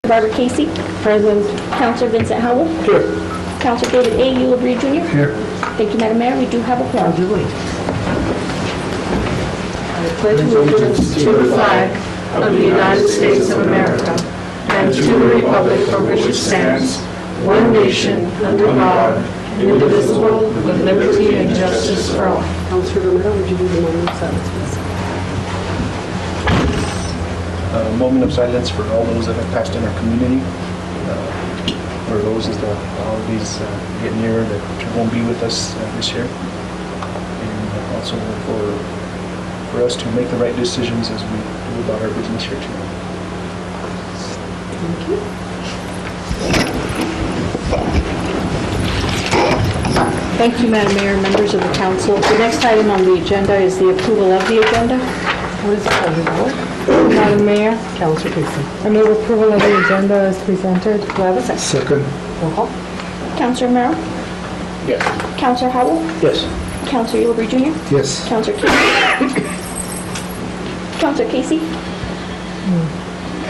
Barbara Casey. Present. Counselor Vincent Howell. Here. Counselor David A. Eulabry Jr. Here. Thank you, Madam Mayor. We do have a quorum. I pledge allegiance to the flag of the United States of America and to the republic for which it stands, one nation, under God, indivisible, with liberty and justice for all. Councilor Romero, would you do the moment of silence, please? A moment of silence for all those that have passed in our community. For those as all of these get nearer that won't be with us this year. And also for us to make the right decisions as we do about our business here tonight. Thank you. Thank you, Madam Mayor, members of the council. The next item on the agenda is the approval of the agenda. What is the pleasure of the board? Madam Mayor, Councilor Casey. I move approval of the agenda as presented. Do I have a second? Second. Roll call. Counselor Romero. Yes. Counselor Howell. Yes. Counselor Eulabry Jr. Yes. Counselor Casey. Counselor Casey.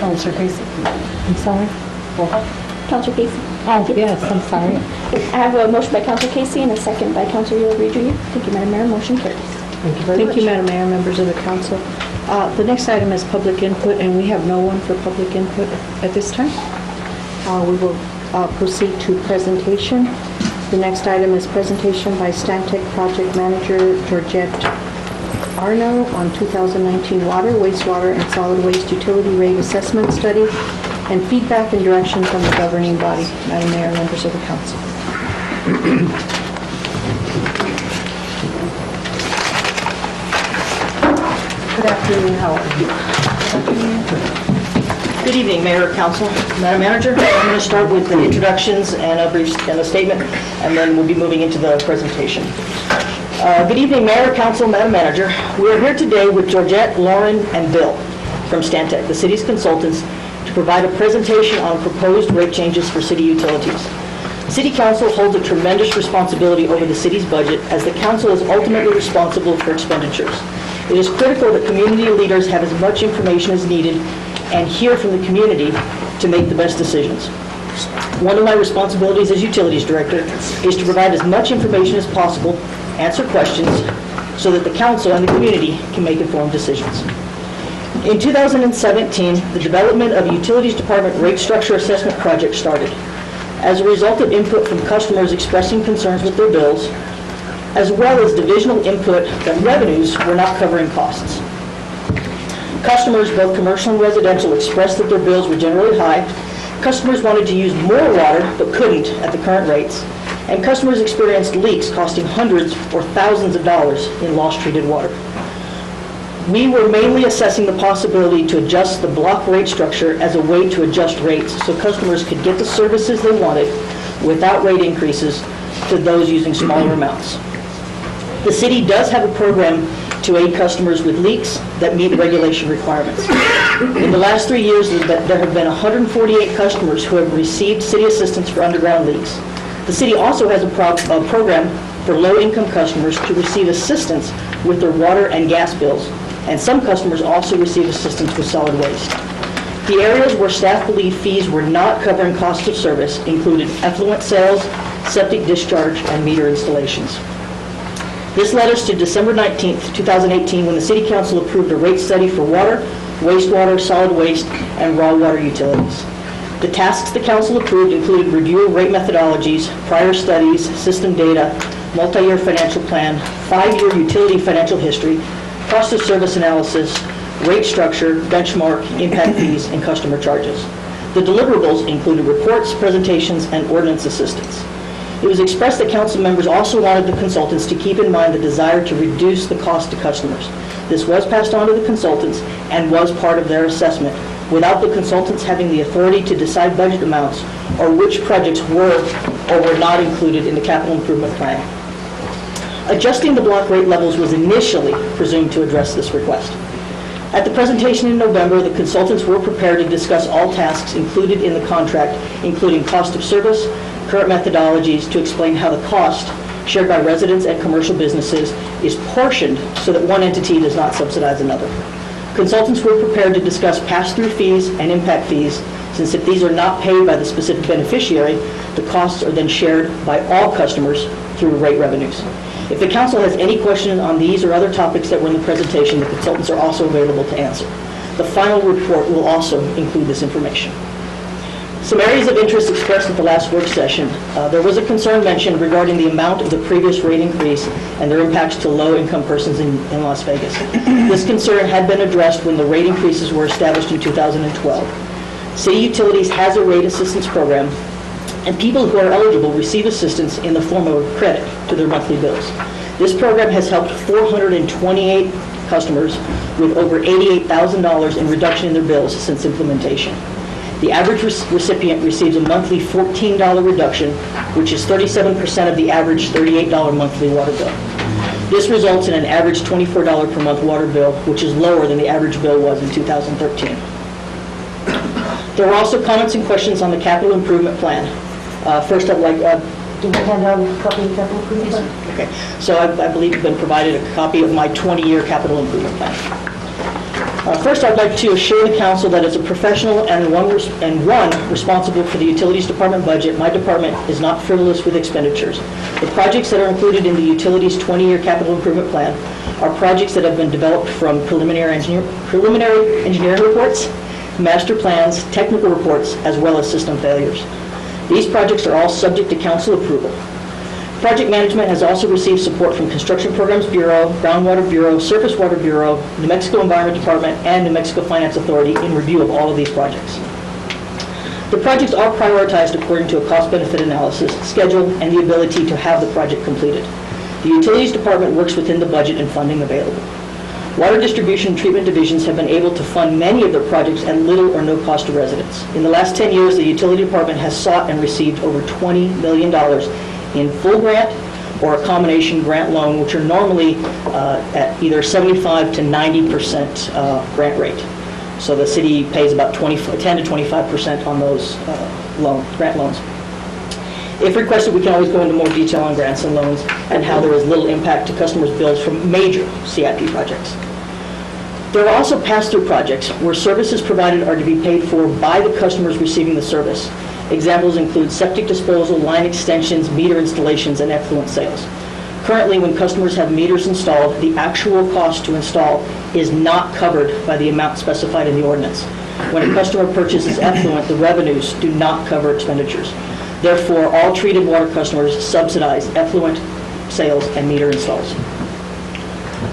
Councilor Casey. I'm sorry. Roll call. Counselor Casey. Oh, yes, I'm sorry. I have a motion by Counselor Casey and a second by Counselor Eulabry Jr. Thank you, Madam Mayor. Motion carries. Thank you very much. Thank you, Madam Mayor, members of the council. The next item is public input, and we have no one for public input at this time. We will proceed to presentation. The next item is presentation by Stantec Project Manager Georgette Arno on 2019 water, wastewater, and solid waste utility rate assessment study and feedback and direction from the governing body. Madam Mayor, members of the council. Good afternoon, how are you? Good evening, Mayor, Council, Madam Manager. I'm going to start with the introductions and a brief statement, and then we'll be moving into the presentation. Good evening, Mayor, Council, Madam Manager. We are here today with Georgette, Lauren, and Bill from Stantec, the city's consultants, to provide a presentation on proposed rate changes for city utilities. City Council holds a tremendous responsibility over the city's budget, as the council is ultimately responsible for expenditures. It is critical that community leaders have as much information as needed and hear from the community to make the best decisions. One of my responsibilities as Utilities Director is to provide as much information as possible, answer questions, so that the council and the community can make informed decisions. In 2017, the development of a Utilities Department rate structure assessment project started. As a result of input from customers expressing concerns with their bills, as well as divisional input that revenues were not covering costs. Customers, both commercial and residential, expressed that their bills were generally high. Customers wanted to use more water but couldn't at the current rates. And customers experienced leaks costing hundreds or thousands of dollars in lost treated water. We were mainly assessing the possibility to adjust the block rate structure as a way to adjust rates so customers could get the services they wanted without rate increases to those using smaller amounts. The city does have a program to aid customers with leaks that meet regulation requirements. In the last 3 years, there have been 148 customers who have received city assistance for underground leaks. The city also has a program for low-income customers to receive assistance with their water and gas bills, and some customers also receive assistance with solid waste. The areas where staff believed fees were not covering costs of service included effluent sales, septic discharge, and meter installations. This led us to December 19th, 2018, when the City Council approved a rate study for water, wastewater, solid waste, and raw water utilities. The tasks the Council approved included review of rate methodologies, prior studies, system data, multi-year financial plan, 5-year utility financial history, cost of service analysis, rate structure, benchmark, impact fees, and customer charges. The deliverables included reports, presentations, and ordinance assistance. It was expressed that council members also wanted the consultants to keep in mind the desire to reduce the cost to customers. This was passed on to the consultants and was part of their assessment, without the consultants having the authority to decide budget amounts or which projects were or were not included in the capital improvement plan. Adjusting the block rate levels was initially presumed to address this request. At the presentation in November, the consultants were prepared to discuss all tasks included in the contract, including cost of service, current methodologies, to explain how the cost shared by residents and commercial businesses is portioned so that one entity does not subsidize another. Consultants were prepared to discuss pass-through fees and impact fees, since if these are not paid by the specific beneficiary, the costs are then shared by all customers through rate revenues. If the council has any questions on these or other topics that were in the presentation, the consultants are also available to answer. The final report will also include this information. Some areas of interest expressed at the last work session. There was a concern mentioned regarding the amount of the previous rate increase and their impacts to low-income persons in Las Vegas. This concern had been addressed when the rate increases were established in 2012. City Utilities has a rate assistance program, and people who are eligible receive assistance in the form of a credit to their monthly bills. This program has helped 428 customers with over $88,000 in reduction in their bills since implementation. The average recipient receives a monthly $14 reduction, which is 37% of the average $38 monthly water bill. This results in an average $24 per month water bill, which is lower than the average bill was in 2013. There were also comments and questions on the capital improvement plan. First, I'd like, did I hand out a copy of the capital improvement plan? Okay, so I believe you've been provided a copy of my 20-year capital improvement plan. First, I'd like to assure the council that as a professional and one responsible for the utilities department budget, my department is not frivolous with expenditures. The projects that are included in the utilities 20-year capital improvement plan are projects that have been developed from preliminary engineering reports, master plans, technical reports, as well as system failures. These projects are all subject to council approval. Project management has also received support from Construction Programs Bureau, Groundwater Bureau, Surface Water Bureau, New Mexico Environment Department, and New Mexico Finance Authority in review of all of these projects. The projects are prioritized according to a cost-benefit analysis, schedule, and the ability to have the project completed. The Utilities Department works within the budget and funding available. Water distribution and treatment divisions have been able to fund many of their projects at little or no cost to residents. In the last 10 years, the Utility Department has sought and received over $20 million in full grant or a combination grant loan, which are normally at either 75 to 90% grant rate. So the city pays about 10 to 25% on those grant loans. If requested, we can always go into more detail on grants and loans and how there is little impact to customers' bills from major CIP projects. There are also pass-through projects where services provided are to be paid for by the customers receiving the service. Examples include septic disposal, line extensions, meter installations, and effluent sales. Currently, when customers have meters installed, the actual cost to install is not covered by the amount specified in the ordinance. When a customer purchases effluent, the revenues do not cover expenditures. Therefore, all treated water customers subsidize effluent sales and meter installs.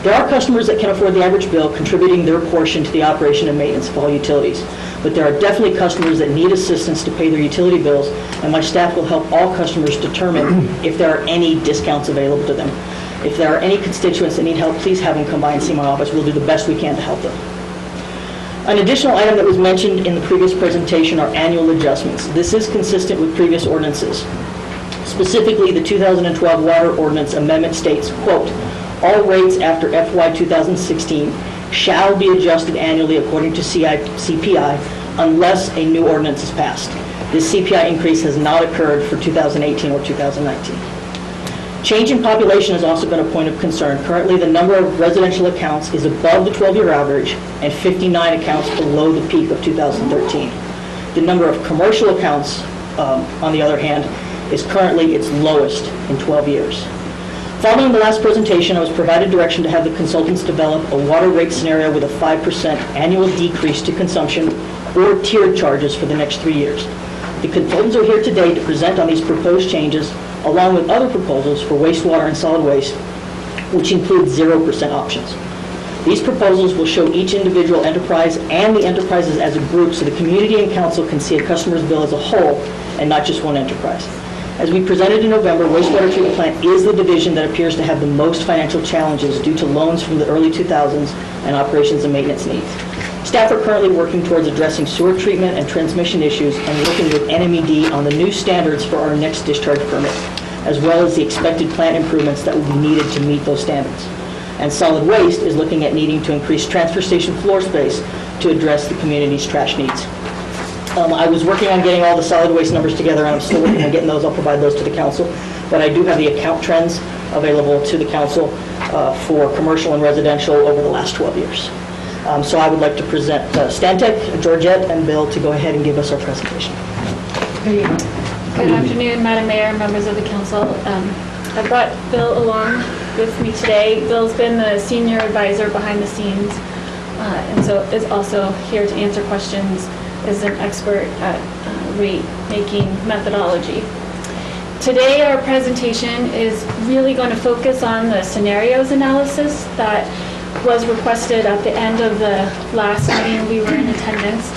There are customers that can afford the average bill, contributing their portion to the operation and maintenance of all utilities. But there are definitely customers that need assistance to pay their utility bills, and my staff will help all customers determine if there are any discounts available to them. If there are any constituents that need help, please have them come by and see my office. We'll do the best we can to help them. An additional item that was mentioned in the previous presentation are annual adjustments. This is consistent with previous ordinances. Specifically, the 2012 Water Ordinance Amendment states, quote, "All rates after FY 2016 shall be adjusted annually according to CPI unless a new ordinance is passed." This CPI increase has not occurred for 2018 or 2019. Change in population has also been a point of concern. Currently, the number of residential accounts is above the 12-year average and 59 accounts below the peak of 2013. The number of commercial accounts, on the other hand, is currently its lowest in 12 years. Following the last presentation, I was provided direction to have the consultants develop a water rate scenario with a 5% annual decrease to consumption or tiered charges for the next 3 years. The consultants are here today to present on these proposed changes, along with other proposals for wastewater and solid waste, which include 0% options. These proposals will show each individual enterprise and the enterprises as a group so the community and council can see a customer's bill as a whole and not just one enterprise. As we presented in November, wastewater treatment plant is the division that appears to have the most financial challenges due to loans from the early 2000s and operations and maintenance needs. Staff are currently working towards addressing sewer treatment and transmission issues and working with NMED on the new standards for our next discharge permit, as well as the expected plant improvements that will be needed to meet those standards. And solid waste is looking at needing to increase transfer station floor space to address the community's trash needs. I was working on getting all the solid waste numbers together, and I'm still working on getting those. I'll provide those to the council. But I do have the account trends available to the council for commercial and residential over the last 12 years. So I would like to present Stantec, Georgette, and Bill to go ahead and give us our presentation. Good afternoon, Madam Mayor, members of the council. I brought Bill along with me today. Bill's been the senior advisor behind the scenes, and so is also here to answer questions, is an expert at rate-making methodology. Today, our presentation is really going to focus on the scenarios analysis that was requested at the end of the last meeting we were in attendance.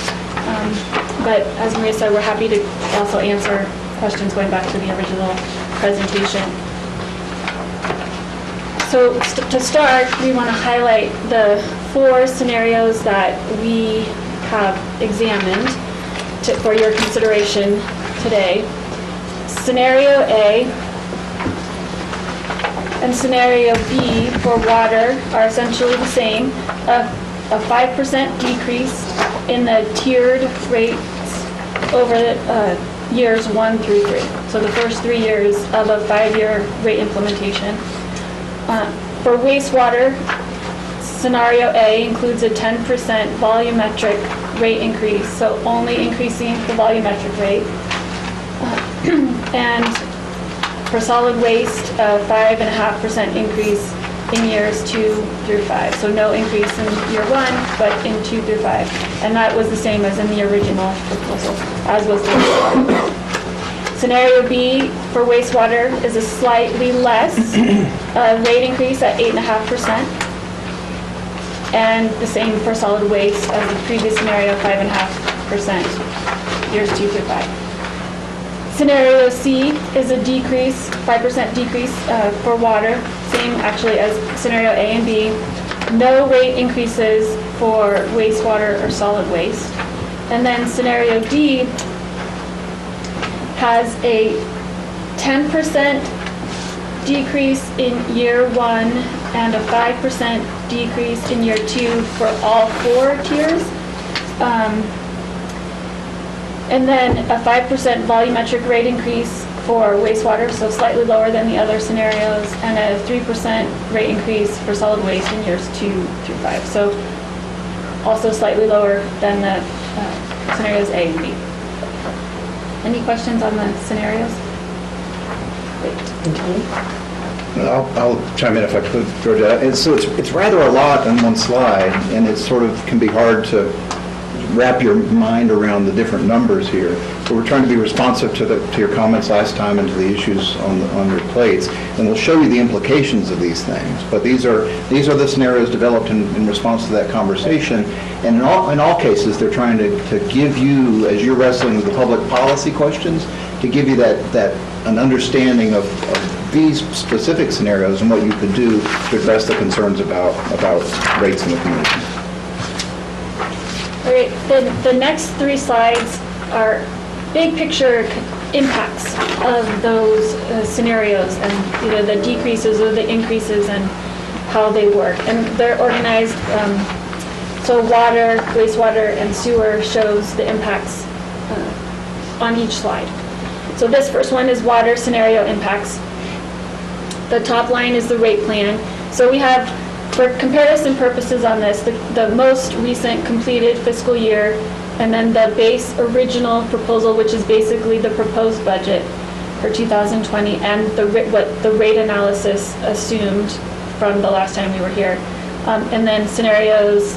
But as Maria said, we're happy to also answer questions going back to the original presentation. So to start, we want to highlight the 4 scenarios that we have examined for your consideration today. Scenario A and Scenario B for water are essentially the same. A 5% decrease in the tiered rates over years 1 through 3. So the first 3 years of a 5-year rate implementation. For wastewater, Scenario A includes a 10% volumetric rate increase, so only increasing the volumetric rate. And for solid waste, a 5.5% increase in years 2 through 5. So no increase in year 1, but in 2 through 5. And that was the same as in the original proposal, as was the wastewater. Scenario B for wastewater is a slightly less rate increase at 8.5%. And the same for solid waste as the previous scenario, 5.5%, years 2 through 5. Scenario C is a decrease, 5% decrease for water, same actually as scenario A and B. No rate increases for wastewater or solid waste. And then scenario D has a 10% decrease in year 1 and a 5% decrease in year 2 for all 4 tiers. And then a 5% volumetric rate increase for wastewater, so slightly lower than the other scenarios, and a 3% rate increase for solid waste in years 2 through 5. So also slightly lower than the scenarios A and B. Any questions on the scenarios? I'll chime in if I could, Georgia. And so it's rather a lot on one slide, and it sort of can be hard to wrap your mind around the different numbers here. So we're trying to be responsive to your comments last time and to the issues on your plates, and we'll show you the implications of these things. But these are the scenarios developed in response to that conversation, and in all cases, they're trying to give you, as you're wrestling with the public policy questions, to give you an understanding of these specific scenarios and what you could do to address the concerns about rates in the community. All right, the next 3 slides are big picture impacts of those scenarios and either the decreases or the increases and how they work. And they're organized, so water, wastewater, and sewer shows the impacts on each slide. So this first one is water scenario impacts. The top line is the rate plan. So we have, for comparison purposes on this, the most recent completed fiscal year, and then the base original proposal, which is basically the proposed budget for 2020, and what the rate analysis assumed from the last time we were here. And then scenarios,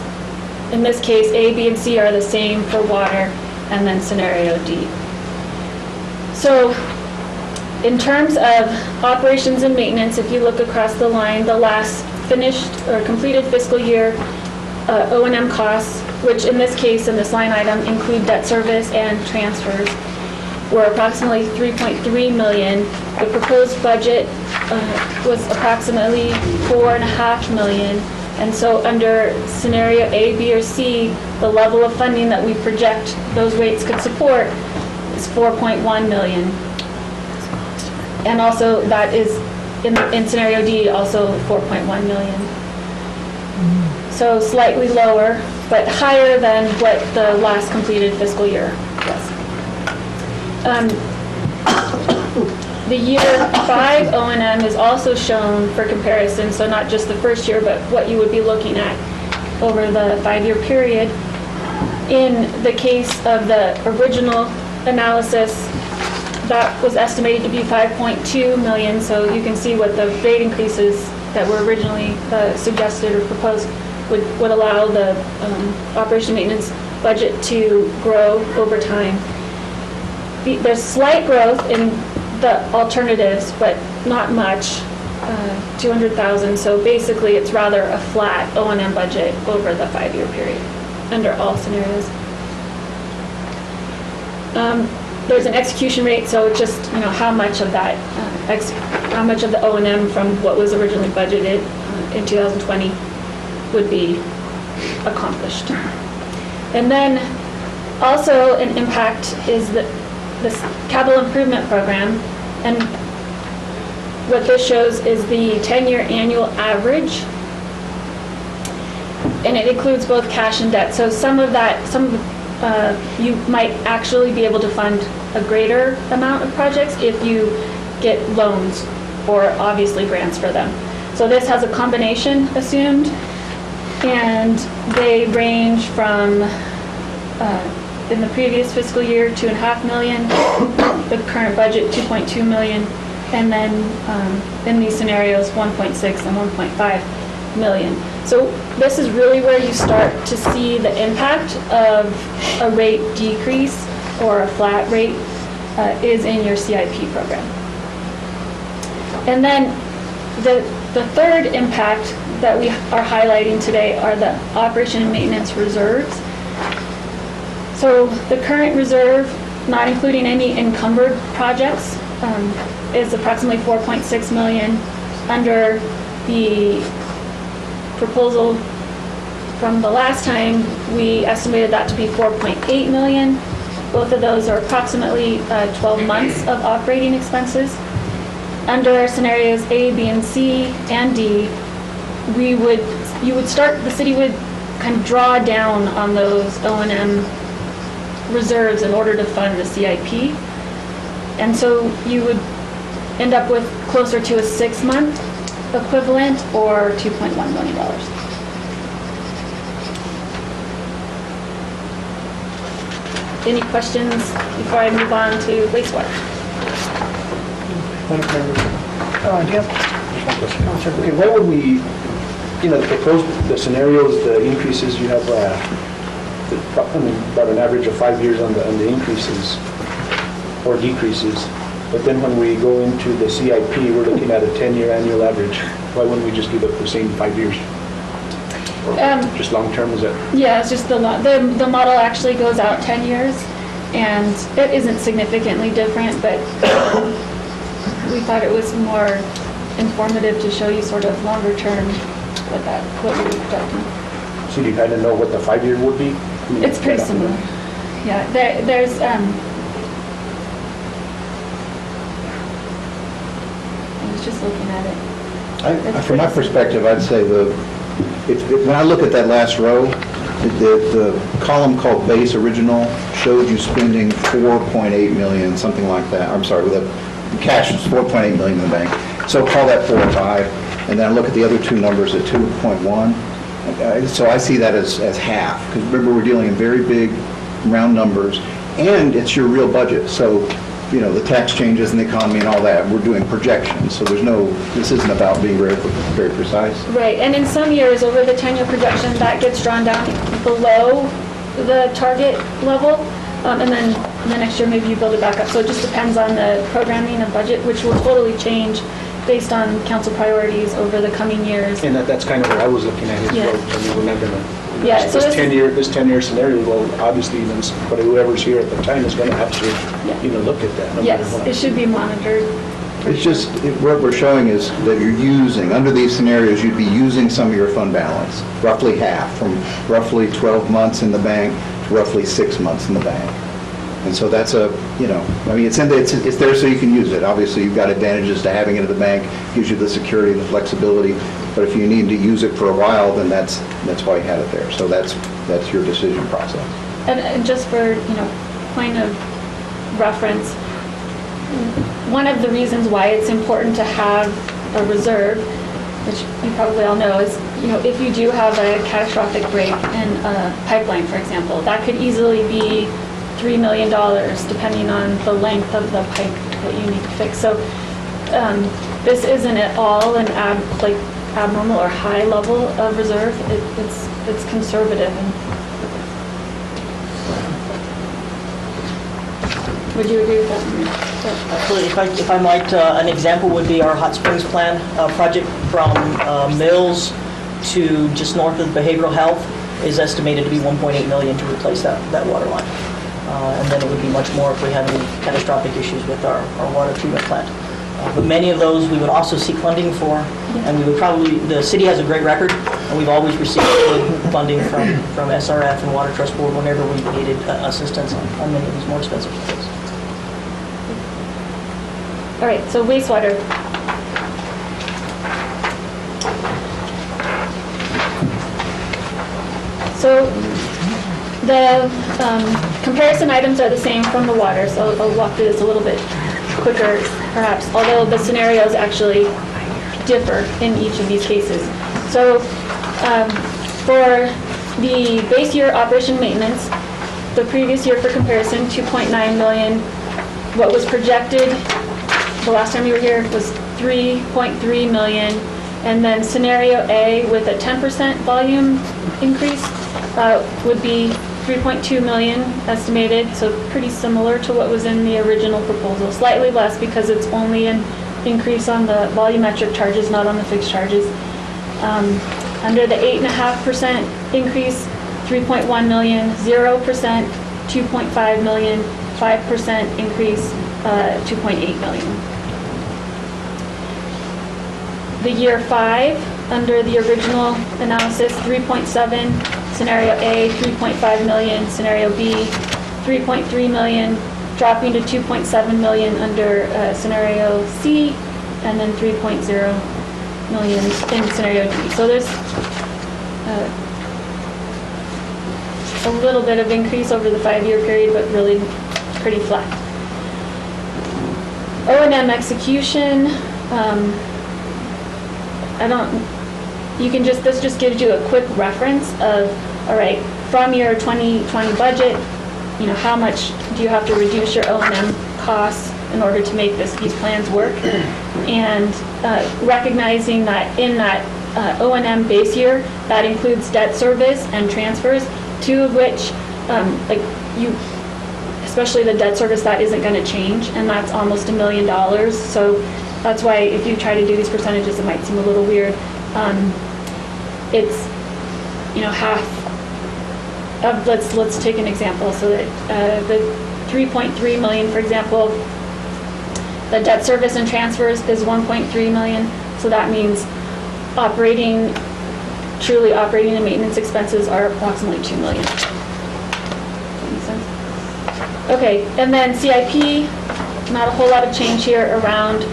in this case, A, B, and C are the same for water, and then scenario D. So in terms of operations and maintenance, if you look across the line, the last finished or completed fiscal year O&M costs, which in this case, in this line item, include debt service and transfers, were approximately $3.3 million. The proposed budget was approximately $4.5 million. And so under scenario A, B, or C, the level of funding that we project those rates could support is $4.1 million. And also that is in scenario D also $4.1 million. So slightly lower, but higher than what the last completed fiscal year was. The year 5 O&M is also shown for comparison, so not just the first year, but what you would be looking at. over the 5-year period. In the case of the original analysis, that was estimated to be 5.2 million, so you can see what the rate increases that were originally suggested or proposed would allow the operation maintenance budget to grow over time. There's slight growth in the alternatives, but not much, 200,000. So basically, it's rather a flat O&M budget over the 5-year period under all scenarios. There's an execution rate, so it's just how much of that, how much of the O&M from what was originally budgeted in 2020 would be accomplished. And then also an impact is this capital improvement program, and what this shows is the 10-year annual average, and it includes both cash and debt. So some of you might actually be able to fund a greater amount of projects if you get loans or obviously grants for them. So this has a combination assumed, and they range from in the previous fiscal year, 2.5 million, the current budget, 2.2 million, and then in these scenarios, 1.6 and 1.5 million. So this is really where you start to see the impact of a rate decrease or a flat rate is in your CIP program. And then the third impact that we are highlighting today are the operation and maintenance reserves. So the current reserve, not including any encumbered projects, is approximately 4.6 million. Under the proposal from the last time, we estimated that to be 4.8 million. Both of those are approximately 12 months of operating expenses. Under scenarios A, B, and C, and D, the city would kind of draw down on those O&M reserves in order to fund the CIP. And so you would end up with closer to a 6-month equivalent or $2.1 million. Any questions before I move on to wastewater? Do you have okay, what would we, the scenarios, the increases, you have about an average of 5 years on the increases or decreases. But then when we go into the CIP, we're looking at a 10-year annual average. Why wouldn't we just give it the same 5 years? Or just long term, is that? Yeah, it's just the model actually goes out 10 years, and it isn't significantly different, but we thought it was more informative to show you sort of longer term what you're projecting. So do you kind of know what the 5-year would be? It's pretty similar. Yeah, there's I was just looking at it. From my perspective, I'd say when I look at that last row, the column called base original showed you spending 4.8 million, something like that. I'm sorry, with the cash was 4.8 million in the bank. So call that 4 or 5, and then I look at the other two numbers at 2.1. So I see that as half, because remember, we're dealing in very big round numbers, and it's your real budget. So, the tax changes and the economy and all that, we're doing projections. So this isn't about being very, very precise. Right, and in some years, over the 10-year projection, that gets drawn down below the target level, and then the next year maybe you build it back up. So it just depends on the programming and budget, which will totally change based on council priorities over the coming years. And that's kind of what I was looking at as well. I mean, we're not going to, so this 10-year scenario, well, obviously, but whoever's here at the time is going to have to, look at that. No yes, matter what. it should be monitored. It's just, what we're showing is that you're using, under these scenarios, you'd be using some of your fund balance, roughly half, from roughly 12 months in the bank to roughly 6 months in the bank. And so that's it's there so you can use it. Obviously, you've got advantages to having it in the bank, gives you the security, the flexibility, but if you need to use it for a while, then that's why you had it there. So that's your decision process. And just for, point of reference, one of the reasons why it's important to have a reserve which you probably all know, is, if you do have a catastrophic break in a pipeline, for example, that could easily be $3 million, depending on the length of the pipe that you need to fix. So this isn't at all an abnormal or high level of reserve. It's conservative. Would you agree with that? Actually, if I might, an example would be our Hot Springs Plan project from Mills to just north of behavioral health is estimated to be $1.8 million to replace that water line. And then it would be much more if we have any catastrophic issues with our water treatment plant. But many of those we would also seek funding for, and we would probably, the city has a great record, and we've always received funding from SRF and Water Trust Board whenever we needed assistance on many of these more expensive projects. All right, so wastewater. So the comparison items are the same from the water, so I'll walk through this a little bit quicker, perhaps, although the scenarios actually differ in each of these cases. So for the base year operation maintenance, the previous year for comparison, 2.9 million. What was projected the last time you were here was 3.3 million. And then scenario A with a 10% volume increase would be 3.2 million estimated, so pretty similar to what was in the original proposal. Slightly less because it's only an increase on the volumetric charges, not on the fixed charges. Under the 8.5% increase, 3.1 million, 0%, 2.5 million, 5% increase, 2.8 million. The year 5, under the original analysis, 3.7, scenario A, 3.5 million, scenario B, 3.3 million, dropping to 2.7 million under scenario C, and then 3.0 million in scenario D. So there's a little bit of increase over the 5-year period, but really pretty flat. O&M execution, this just gives you a quick reference of, all right, from your 2020 budget, how much do you have to reduce your O&M costs in order to make these plans work? And recognizing that in that O&M base year, that includes debt service and transfers, two of which, especially the debt service, that isn't going to change, and that's almost $1 million. So that's why if you try to do these percentages, it might seem a little weird. It's, half of, let's take an example. So that the 3.3 million, for example, the debt service and transfers is 1.3 million. So that means truly operating and maintenance expenses are approximately 2 million. Does that make sense? Okay, and then CIP, not a whole lot of change here around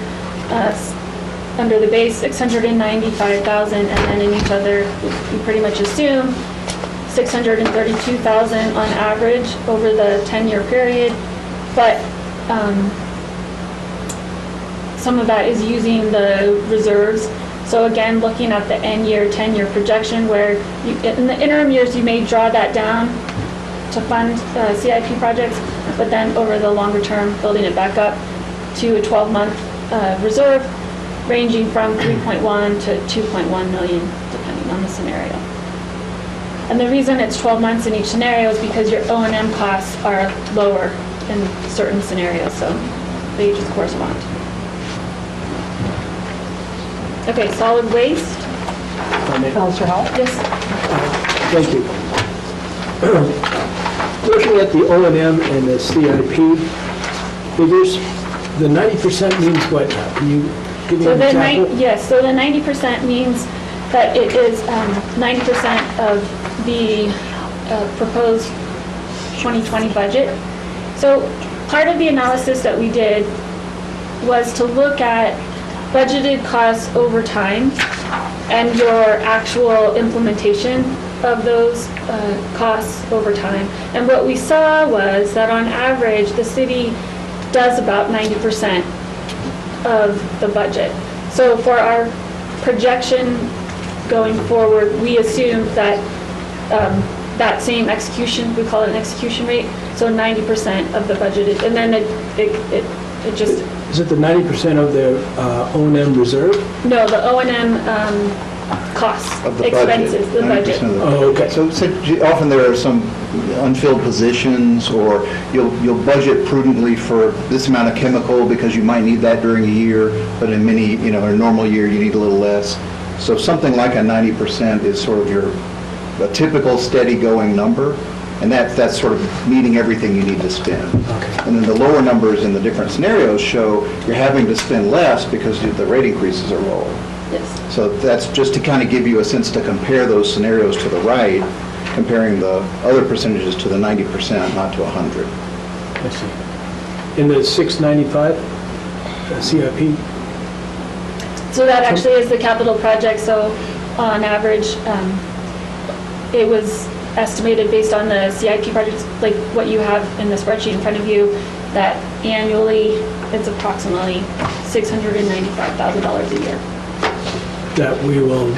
under the base 695,000, and then in each other we pretty much assume 632,000 on average over the 10-year period, but some of that is using the reserves. So again, looking at the end-year, 10-year projection, where in the interim years you may draw that down to fund CIP projects, but then over the longer term, building it back up to a 12-month reserve, ranging from 3.1 to 2.1 million, depending on the scenario. And the reason it's 12 months in each scenario is because your O&M costs are lower in certain scenarios, so they just correspond. Okay, solid waste. Councilor Howell? Yes. Thank you. Looking at the O&M and the CIP figures, the 90% means what now? Can you give me an example? Yes, so the 90% means that it is 90% of the proposed 2020 budget. So part of the analysis that we did was to look at budgeted costs over time and your actual implementation of those costs over time. And what we saw was that on average, the city does about 90% of the budget. So for our projection going forward, we assumed that that same execution, we call it an execution rate, so 90% of the budgeted, and then it just, Is it the 90% of the O&M reserve? no, the O&M costs, Of the budget. expenses, the 90% budget. of the Oh, okay. So often there are some unfilled positions, or you'll budget prudently for this amount of chemical because you might need that during a year, but in in a normal year, you need a little less. So something like a 90% is sort of a typical steady going number, and that's sort of meeting everything you need to spend. Okay. And then the lower numbers in the different scenarios show you're having to spend less because the rate increases are lower. Yes. So that's just to kind of give you a sense to compare those scenarios to the right, comparing the other percentages to the 90%, not to 100. I see. In the 695 CIP? So that actually is the capital project, so on average, it was estimated based on the CIP projects, like what you have in the spreadsheet in front of you, that annually, it's approximately $695,000 a year That we will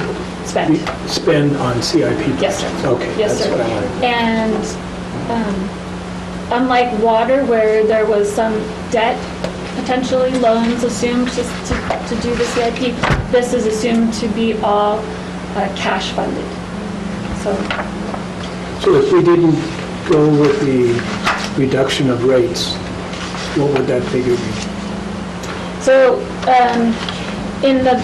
spent. spend on CIP? Yes, sir. Okay, Yes, that's sir. what I wanted. And unlike water, where there was some debt, potentially loans assumed to do the CIP, this is assumed to be all cash funded. So if we didn't go with the reduction of rates, what would that figure be? So in the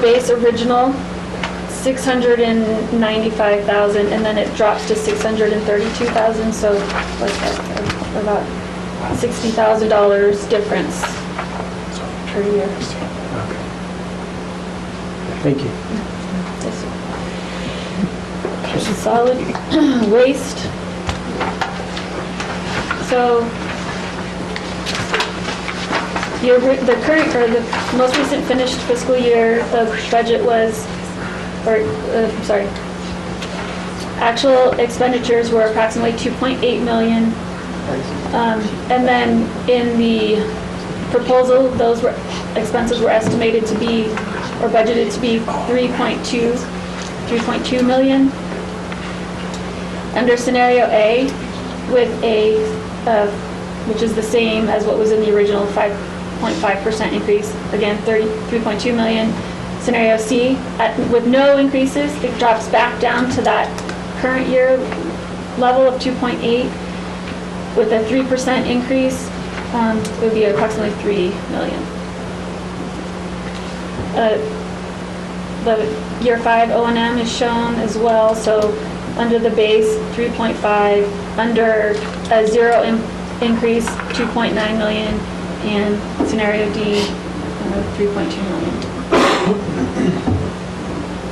base original, 695,000, and then it drops to 632,000, so what's that, about $60,000 difference per year. Okay. Thank you. Solid waste. So the current, or the most recent finished fiscal year, the budget was, actual expenditures were approximately 2.8 million. And then in the proposal, those expenses were estimated to be, or budgeted to be 3.2 million. Under scenario A, with which is the same as what was in the original 5.5% increase, again, 3.2 million. Scenario C, with no increases, it drops back down to that current year level of 2.8. With a 3% increase, it would be approximately 3 million. The year 5 O&M is shown as well, so under the base, 3.5, under a zero increase, 2.9 million, and scenario D, 3.2 million.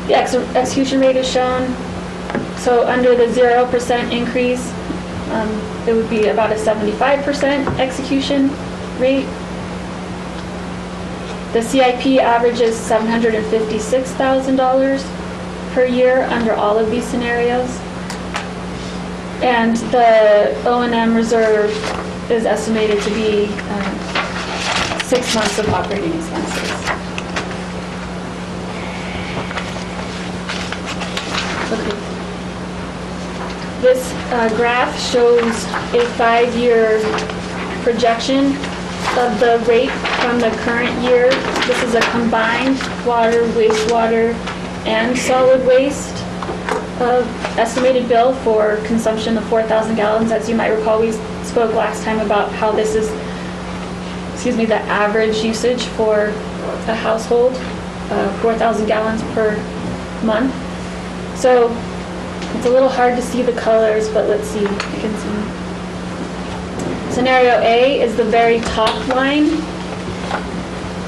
The execution rate is shown. So under the 0% increase, it would be about a 75% execution rate. The CIP averages $756,000 per year under all of these scenarios. And the O&M reserve is estimated to be 6 months of operating expenses. Okay. This graph shows a 5-year projection of the rate from the current year. This is a combined water, wastewater, and solid waste estimated bill for consumption of 4,000 gallons. As you might recall, we spoke last time about how this is, the average usage for a household, 4,000 gallons per month. So it's a little hard to see the colors, but let's see if you can see. Scenario A is the very top line.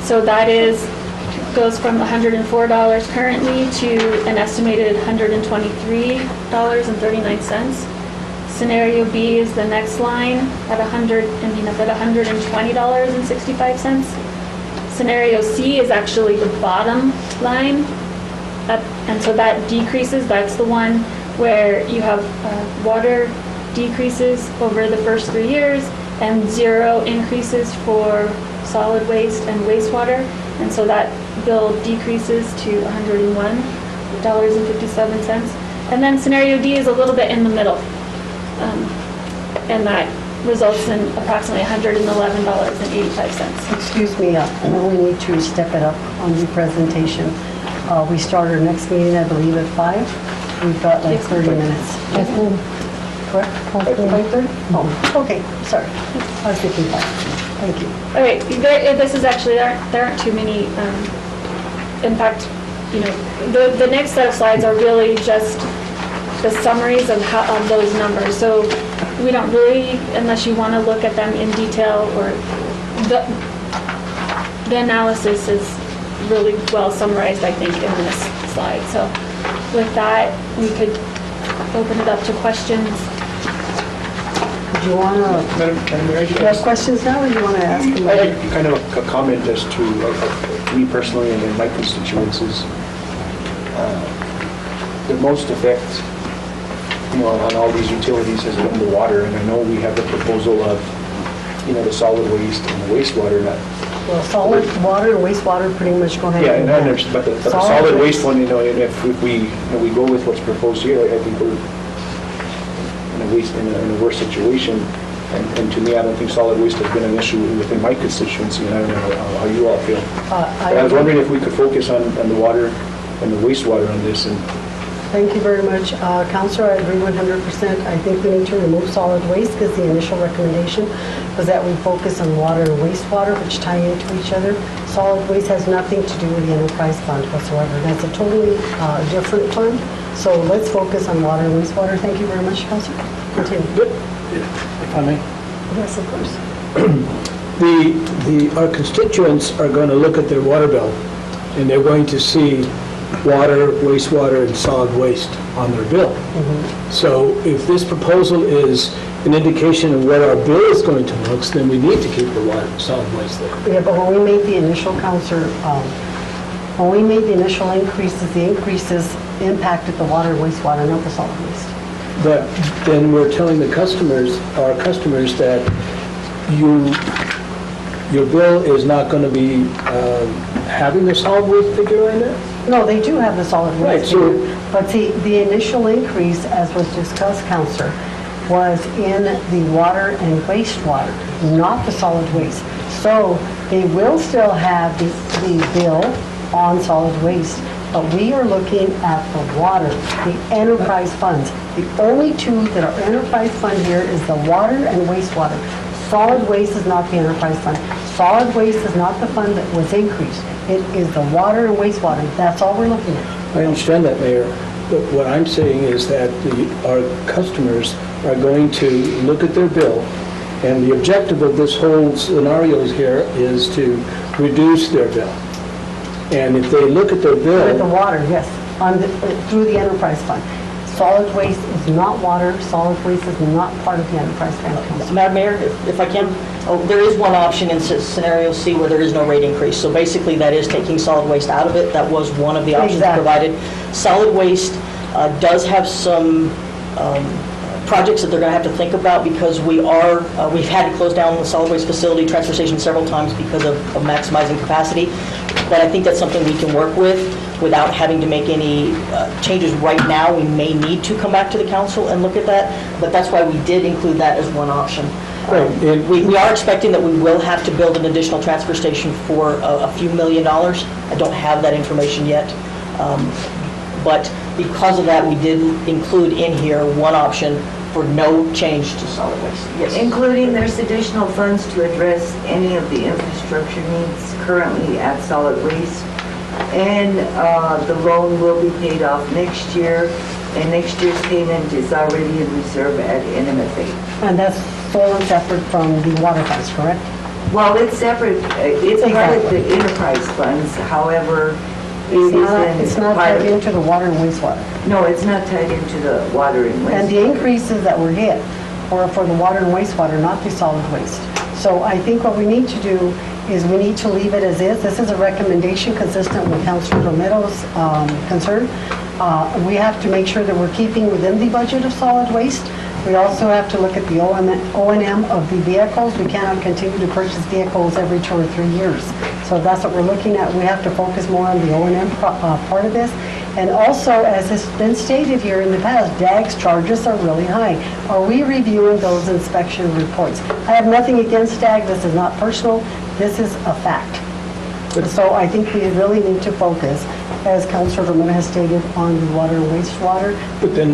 So that goes from $104 currently to an estimated $123.39. Scenario B is the next line at $120.65. Scenario C is actually the bottom line, and so that decreases. That's the one where you have water decreases over the first 3 years and 0 increases for solid waste and wastewater. And so that bill decreases to $101.57. And then scenario D is a little bit in the middle. And that results in approximately $111.85. Excuse me, we need to step it up on the presentation. We start our next meeting, I believe, at 5. We've got like 30 minutes. Yes, ma'am. Correct? 5:30? Oh, okay, sorry. I was thinking 5. Thank you. All right, this is actually, there aren't too many, in fact, the next set of slides are really just the summaries of those numbers. So we don't really, unless you want to look at them in detail, or the analysis is really well summarized, I think, in this slide. So with that, we could open it up to questions. Do you want to, Madam Mayor, you have questions now, or do you want to ask them? I had kind of a comment as to me personally and my constituencies. The most effect, on all these utilities has been the water, and I know we have the proposal of, the solid waste and the wastewater. Well, solid water and wastewater pretty much go hand Yeah, in and I hand. understand, but the solid waste one, and if we go with what's proposed here, I think we're in a worse situation. And to me, I don't think solid waste has been an issue within my constituency, and I don't know how you all feel. But I was wondering if we could focus on the water and the wastewater on this. And Thank you very much. Councillor, I agree 100%. I think we need to remove solid waste because the initial recommendation was that we focus on water and wastewater, which tie into each other. Solid waste has nothing to do with the enterprise fund whatsoever. That's a totally different fund. So let's focus on water and wastewater. Thank you very much, Councillor. Continue. Good. If I may. Yes, of course. Our constituents are going to look at their water bill, and they're going to see water, wastewater, and solid waste on their bill. So if this proposal is an indication of what our bill is going to look, then we need to keep the water, solid waste there. Yeah, but when we made the initial, Councillor, when we made the initial increases, the increases impacted the water and wastewater, not the solid waste. But then we're telling the customers, our customers, that your bill is not going to be having the solid waste figure in it? No, they do have the solid Right, waste. so- But see, the initial increase, as was discussed, Councillor, was in the water and wastewater, not the solid waste. So they will still have the bill on solid waste, but we are looking at the water, the enterprise funds. The only two that are enterprise fund here is the water and wastewater. Solid waste is not the enterprise fund. Solid waste is not the fund that was increased. It is the water and wastewater. That's all we're looking at. I understand that, Mayor, but what I'm saying is that our customers are going to look at their bill, and the objective of this whole scenario here is to reduce their bill. And if they look at their With the bill, water, yes, through the enterprise fund. Solid waste is not water. Solid waste is not part of the enterprise fund. Council. Madam Mayor, if I can, there is one option in scenario C where there is no rate increase. So basically, that is taking solid waste out of it. That was one of the options Exactly. provided. Solid waste does have some projects that they're going to have to think about because we've had to close down the solid waste facility, transfer station several times because of maximizing capacity. But I think that's something we can work with without having to make any changes right now. We may need to come back to the council and look at that, but that's why we did include that as one option. Right, and- We are expecting that we will have to build an additional transfer station for a few $1 million. I don't have that information yet. But because of that, we did include in here one option for no change to solid waste. Yes. Including there's additional funds to address any of the infrastructure needs currently at solid waste. And the loan will be paid off next year, and next year's payment is already in reserve at NMFA. And that's full and separate from the water funds, correct? Well, it's separate, it's part of the enterprise funds, however, It's not tied into the water and wastewater. No, it's not tied into the water and waste. And the increases that were hit were for the water and wastewater, not the solid waste. So I think what we need to do is we need to leave it as is. This is a recommendation consistent with Councilor Romero's concern. We have to make sure that we're keeping within the budget of solid waste. We also have to look at the O&M of the vehicles. We cannot continue to purchase vehicles every 2 or 3 years. So that's what we're looking at. We have to focus more on the O&M part of this. And also, as has been stated here in the past, DAG's charges are really high. Are we reviewing those inspection reports? I have nothing against DAG. This is not personal. This is a fact. So I think we really need to focus, as Councilor Romero has stated, on the water and wastewater.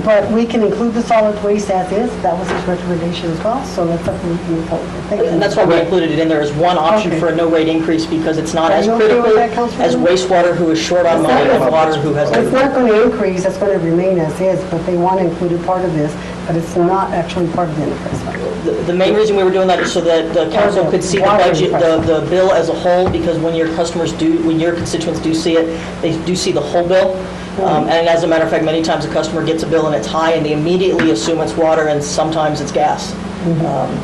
But we can include the solid waste as is. That was his recommendation as well. So that's something we can move forward with. Thank you. And that's why we included it in there as one option Okay. for a no rate increase, because it's not Are as you okay with critical that, Councilman? as wastewater, who is short on money, and water, who has. It's not going to increase, it's going to remain as is, but they want to include a part of this, but it's not actually part of the enterprise fund. The main reason we were doing that is so that the council could see the budget, the bill as a whole, because when your when your constituents do see it, they do see the whole bill. And as a matter of fact, many times a customer gets a bill and it's high, and they immediately assume it's water, and sometimes it's gas.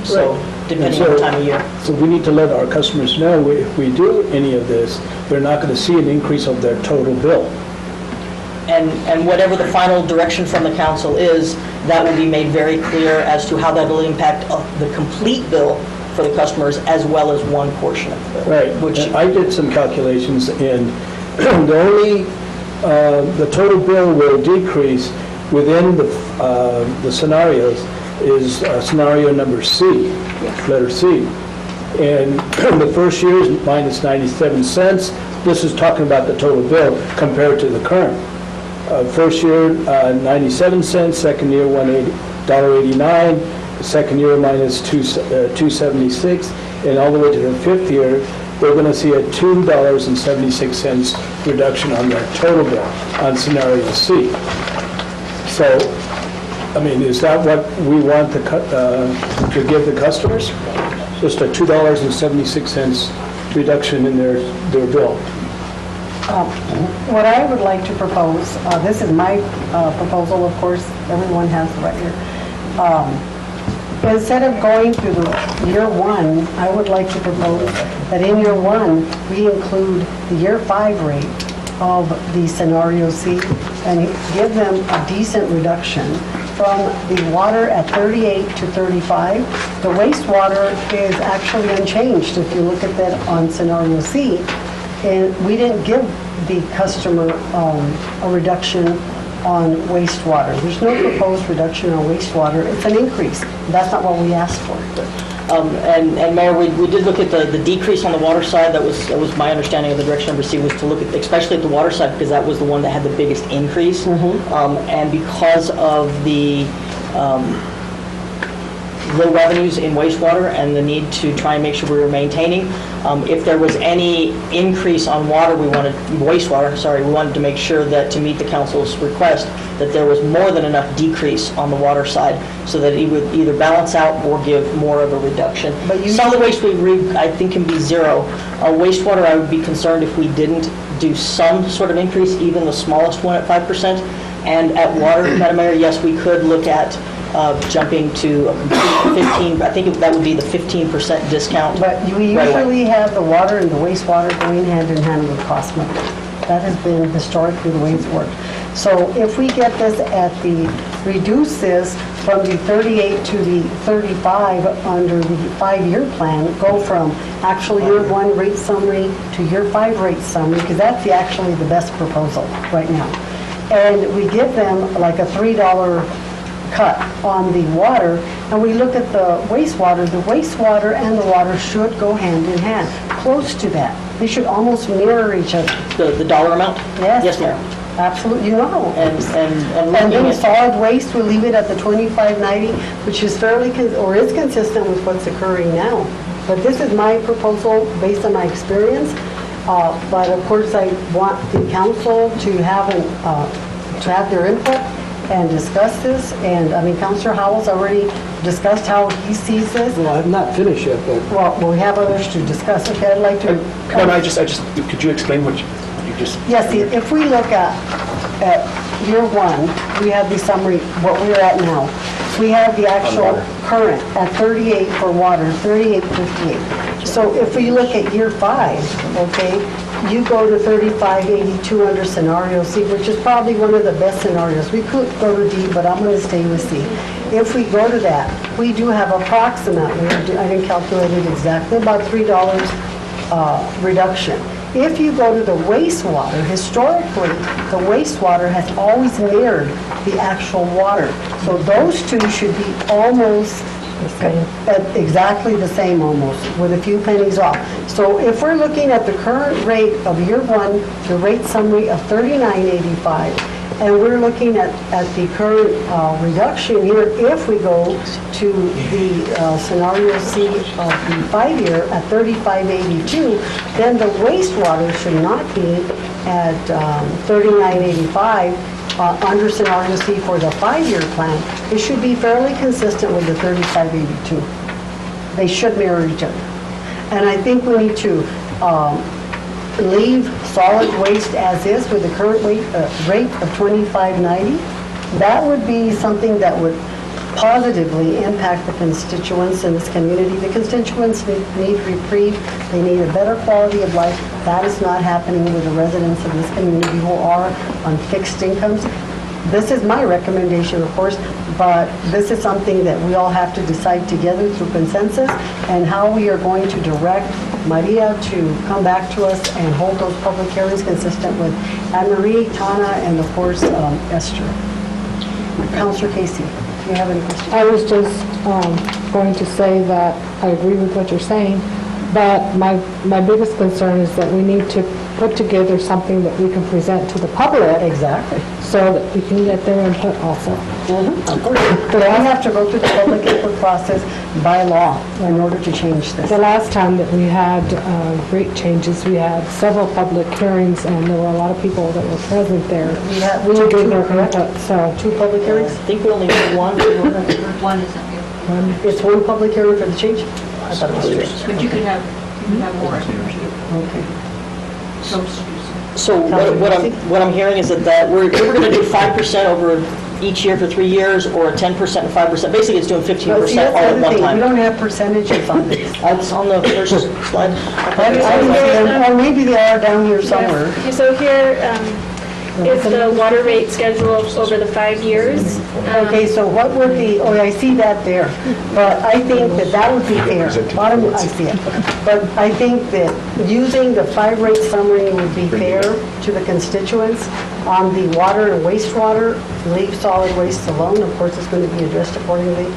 So, depending on the time of year. So we need to let our customers know if we do any of this, they're not going to see an increase of their total bill. And whatever the final direction from the council is, that will be made very clear as to how that will impact the complete bill for the customers, as well as one portion of the bill. Right, which I did some calculations, and the total bill will decrease within the scenarios is scenario number C, letter C. And the first year is minus 97 cents. This is talking about the total bill compared to the current. First year, 97 cents, second year, $1.89, second year minus 276, and all the way to the fifth year, they're going to see a $2.76 reduction on their total bill on scenario C. So, I mean, is that what we want to give the customers? Just a $2.76 reduction in their bill. What I would like to propose, this is my proposal, of course, everyone has the right here. Instead of going through the year one, I would like to propose that in year one, we include the year 5 rate of the scenario C and give them a decent reduction from the water at 38 to 35. The wastewater is actually unchanged if you look at that on scenario C. And we didn't give the customer a reduction on wastewater. There's no proposed reduction on wastewater. It's an increase. That's not what we asked for. And Mayor, we did look at the decrease on the water side. That was my understanding of the direction number C, was to look at, especially at the water side, because that was the one that had the biggest increase. And because of the low revenues in wastewater and the need to try and make sure we were maintaining, if there was any increase on wastewater, we wanted to make sure that, to meet the council's request, that there was more than enough decrease on the water side so that it would either balance out or give more of a reduction. Solid waste, I think, can be zero. Wastewater, I would be concerned if we didn't do some sort of increase, even the smallest one at 5%. And at water, Madam Mayor, yes, we could look at jumping to a complete 15, I think that would be the 15% discount. But we usually have the water and the wastewater going hand in hand with cost model. That has been historically the way it's worked. So if we get this reduce this from the 38 to the 35 under the 5-year plan, go from actual year 1 rate summary to year 5 rate summary, because that's actually the best proposal right now. And we give them like a $3 cut on the water, and we look at the wastewater and the water should go hand in hand, close to that. They should almost mirror each other. The dollar amount? Yes. Yes, Mayor. Absolutely, you know. And then solid waste, we'll leave it at the $25.90, which is is consistent with what's occurring now. But this is my proposal based on my experience. But of course, I want the council to have their input and discuss this. And I mean, Councilor Howell's already discussed how he sees this. Well, I've not finished yet, but... Well, we have others to discuss. Okay, I'd like to... Could you explain what you just... Yes, if we look at year 1, we have the summary, what we're at now. We have the actual current at 38 for water, 38.58. So if we look at year 5, okay, you go to 35.82 under scenario C, which is probably one of the best scenarios. We could go to D, but I'm going to stay with C. If we go to that, we do have approximately, I didn't calculate it exactly, about $3 reduction. If you go to the wastewater, historically, the wastewater has always mirrored the actual water. So those two should be almost at exactly the same almost, with a few pennies off. So if we're looking at the current rate of year one, the rate summary of $39.85, and we're looking at the current reduction here, if we go to the scenario C of the 5-year at $35.82, then the wastewater should not be at $39.85 under scenario C for the 5-year plan. It should be fairly consistent with the $35.82. They should mirror each other. And I think we need to leave solid waste as is with the current rate of $25.90. That would be something that would positively impact the constituents in this community. The constituents need reprieve. They need a better quality of life. That is not happening with the residents of this community who are on fixed incomes. This is my recommendation, of course, but this is something that we all have to decide together through consensus, and how we are going to direct Maria to come back to us and hold those public hearings consistent with Anne Marie, Tana, and of course, Esther. Councilor Casey, do you have any questions? I was just going to say that I agree with what you're saying, but my biggest concern is that we need to put together something that we can present to the public. Exactly. So that we can get their input also. Of course. But I have to go through the public input process by law in order to change this. The last time that we had rate changes, we had several public hearings, and there were a lot of people that were present there. We had to give their correct? input, so. 2 public hearings? I think we only did one. One isn't here. It's 1 public hearing for the change? I thought it was 2. But you can have more. Okay. So what I'm hearing is that we're going to do 5% over each year for 3 years, or 10% and 5%. Basically, it's doing 15% Well, see, that's all the at other one thing. We time. don't have percentages on this. That's on the first slide. I didn't see them, or maybe they are down here somewhere. Yes. So here is the water rate schedule over the 5 years. Okay, so what would the, oh, I see that there. But I think that would be fair. Bottom, I see it. But I think that using the 5-rate summary would be fair to the constituents. On the water and wastewater, leave solid waste alone. Of course, it's going to be addressed accordingly.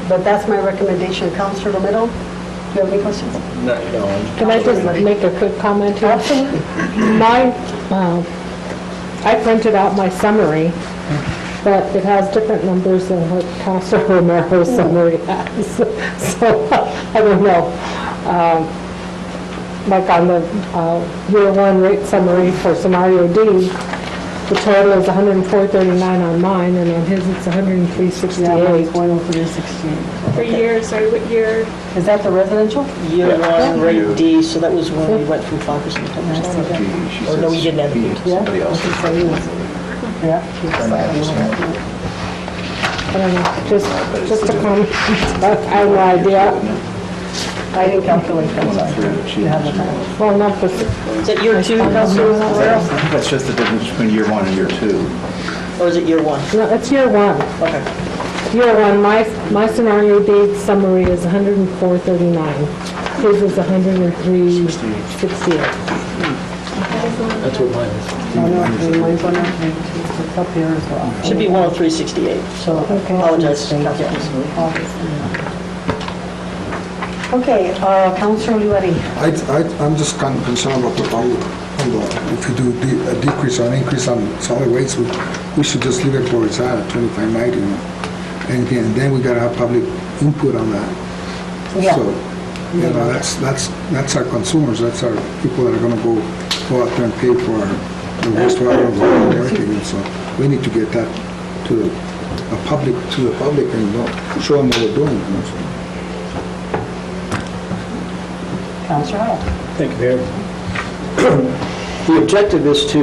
But that's my recommendation. Councilor Romero, do you have any questions? No. Can I just make a quick comment here? Absolutely. I printed out my summary, but it has different numbers than what Councilor Romero's summary has. So, I don't know. Like on the year 1 rate summary for scenario D, the total is $104.39 on mine, and on his it's $103.68. Yeah, mine's 103.68. For years, sorry, what year? Is that the residential? Year 1, rate D, so that was when we went from 5% to 10%. Or no, we didn't have it. Yeah. Yeah. I don't know, just a comment. But I have no idea. I didn't calculate that, sorry. You have the time. Well, not for, Is that year 2, Councilor Romero? I think that's just the difference between year 1 and year 2. Or is it year 1? no, it's year 1. Okay. Year 1, my scenario D summary is $104.39. His is $103.68. That's what mine is. Mine's on there. It's up here as well. Should be 103.68. So, Apologize. Okay, Councilor Olivari. I'm just kind of concerned about if you do a decrease or an increase on solid waste, we should just leave it where it's at $25.90. And then we gotta have public input on that. Yeah. So, that's our consumers, that's our people that are gonna go out there and pay for the wastewater and everything. And so we need to get that to the public and show them what we're doing. So. Councilor Howell. Thank you, Mayor. The objective is to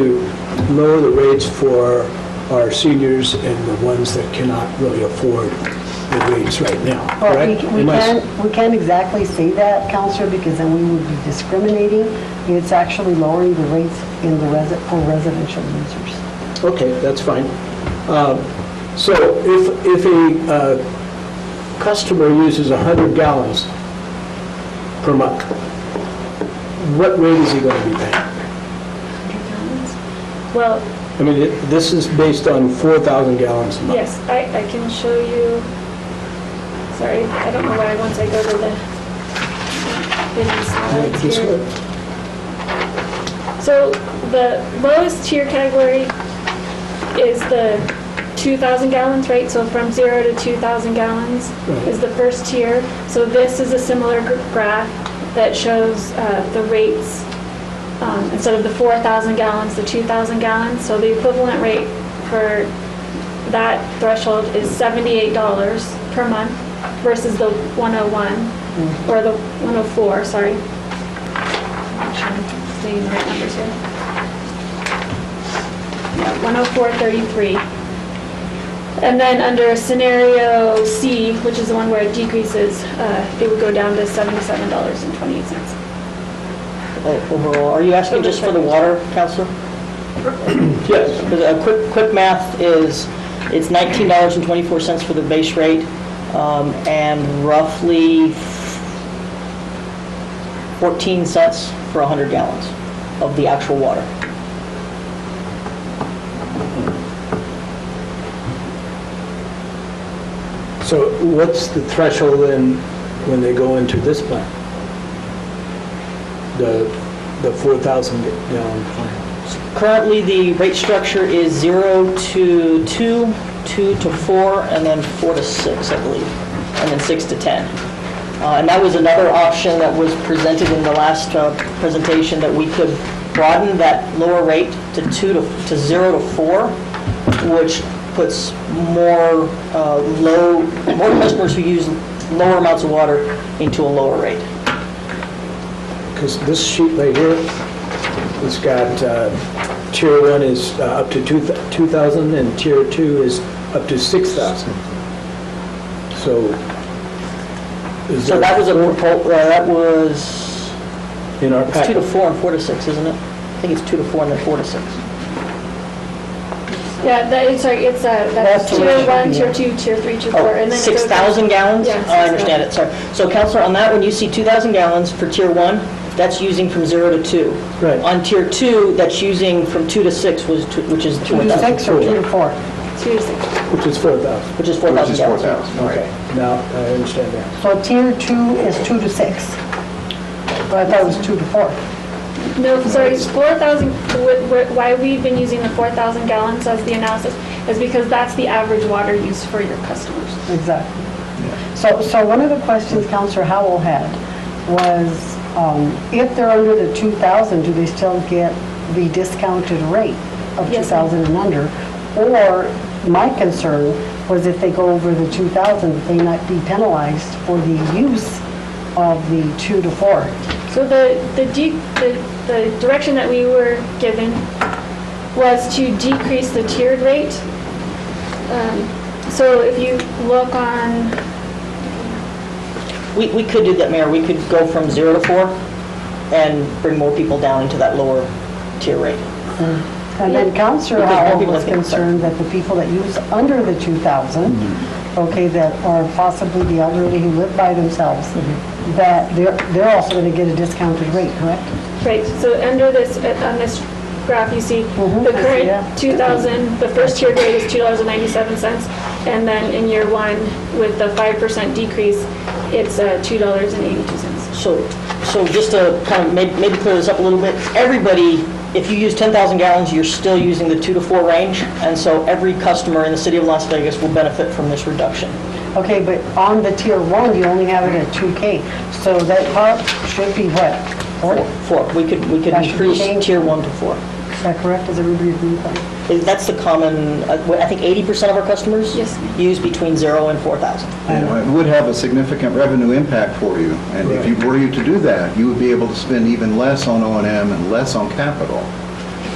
lower the rates for our seniors and the ones that cannot really afford the rates right now, Well, correct? we can't exactly say that, Councilor, because then we would be discriminating. It's actually lowering the rates in the for residential users. Okay, that's fine. So if a customer uses 100 gallons per month, what rate is he going to be paying? Well, I mean, this is based on 4,000 gallons a month. yes, I can show you, sorry, I don't know why once I go to the hidden slides This here. way. So the lowest tier category is the 2,000 gallons, right? So from 0 to 2,000 gallons Right. is the first tier. So this is a similar graph that shows the rates, instead of the 4,000 gallons, the 2,000 gallons. So the equivalent rate for that threshold is $78 per month versus the 101, or the 104, sorry. Make sure I'm stating the right numbers here. Yeah, 104.33. And then under scenario C, which is the one where it decreases, it would go down to $77.28. Overall, are you asking just for the water, Counselor? Yes. Because a quick math is, it's $19.24 for the base rate, and roughly 14 cents for 100 gallons of the actual water. So what's the threshold then when they go into this plan? The 4,000 gallon plan? Currently, the rate structure is 0 to 2, 2 to 4, and then 4 to 6, I believe, and then 6 to 10. And that was another option that was presented in the last presentation, that we could broaden that lower rate to 0 to 4, which puts more more customers who use lower amounts of water into a lower rate. Because this sheet right here, it's got tier 1 is up to 2,000 and tier 2 is up to 6,000. So is So that was that was in our it's packet? 2 to 4 and 4 to 6, isn't it? I think it's 2 to 4 and then 4 to 6. Yeah, it's that's That's tier what it 1, should tier be, 2, tier 3, tier 4, and then it goes 6,000 gallons? Yeah, Oh, I understand it, sorry. So Counselor, on that one, you see 2,000 gallons for tier 1, that's using from 0 to 2. Right. On tier 2, that's using from 2 to 6, which is 2 to 6 or 2 to 4? 2 to 6. Which is 4,000. Which is 4,000 gallons. Okay, now I understand that. So tier 2 is 2 to 6. But I thought it was 2 to 4. No, sorry, it's 4,000, why we've been using the 4,000 gallons as the analysis is because that's the average water use for your customers. Exactly. So one of the questions Councillor Howell had was, if they're under the 2,000, do they still get the discounted rate of Yes, 2,000 and under? Or my concern was if they go over the 2,000, they not be penalized for the use of the 2 to 4. So the direction that we were given was to decrease the tiered rate. So if you look on, We could do that, Mayor. We could go from 0 to 4 and bring more people down into that lower tier rate. And then Councillor Because more Howell people was have- concerned that the people that use under the 2,000, okay, that are possibly the elderly who live by themselves, that they're also going to get a discounted rate, correct? right, so under this, on this graph, you see the I see, yeah. current 2,000, the first tiered rate is $2.97, and then in year 1, with the 5% decrease, it's $2.82. So just to kind of maybe clear this up a little bit, everybody, if you use 10,000 gallons, you're still using the 2 to 4 range, and so every customer in the city of Las Vegas will benefit from this reduction. Okay, but on the tier 1, you only have it at 2K, so that part should be what? 4? 4. We could That should increase change. tier 1 to 4. Is that correct? Does everybody agree with that? That's the common, I think 80% of our customers Yes. use between 0 and 4,000. It would have a significant revenue impact for you, and if you were to do that, you would be able to spend even less on O&M and less on capital.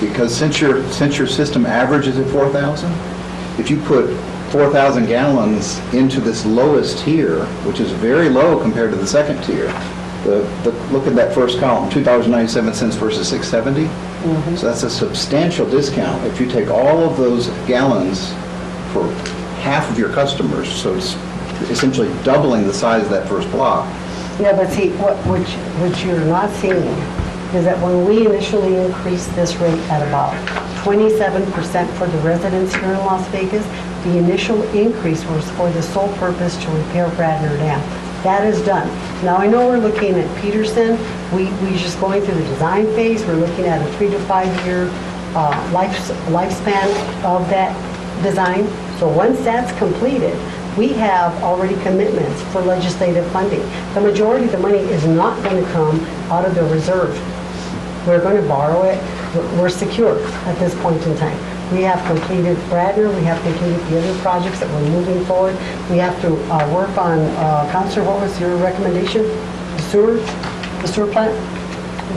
Because since your system averages at 4,000, if you put 4,000 gallons into this lowest tier, which is very low compared to the second tier, look at that first column, $2.97 versus $6.70. So that's a substantial discount. If you take all of those gallons for half of your customers, so it's essentially doubling the size of that first block. Yeah, but see, what you're not seeing is that when we initially increased this rate at about 27% for the residents here in Las Vegas, the initial increase was for the sole purpose to repair Bradner Dam. That is done. Now, I know we're looking at Peterson. We're just going through the design phase. We're looking at a 3 to 5 year lifespan of that design. So once that's completed, we have already commitments for legislative funding. The majority of the money is not going to come out of the reserve. We're going to borrow it. We're secure at this point in time. We have completed Bradner. We have completed the other projects that we're moving forward. We have to work on, Counselor, what was your recommendation? The sewer plant?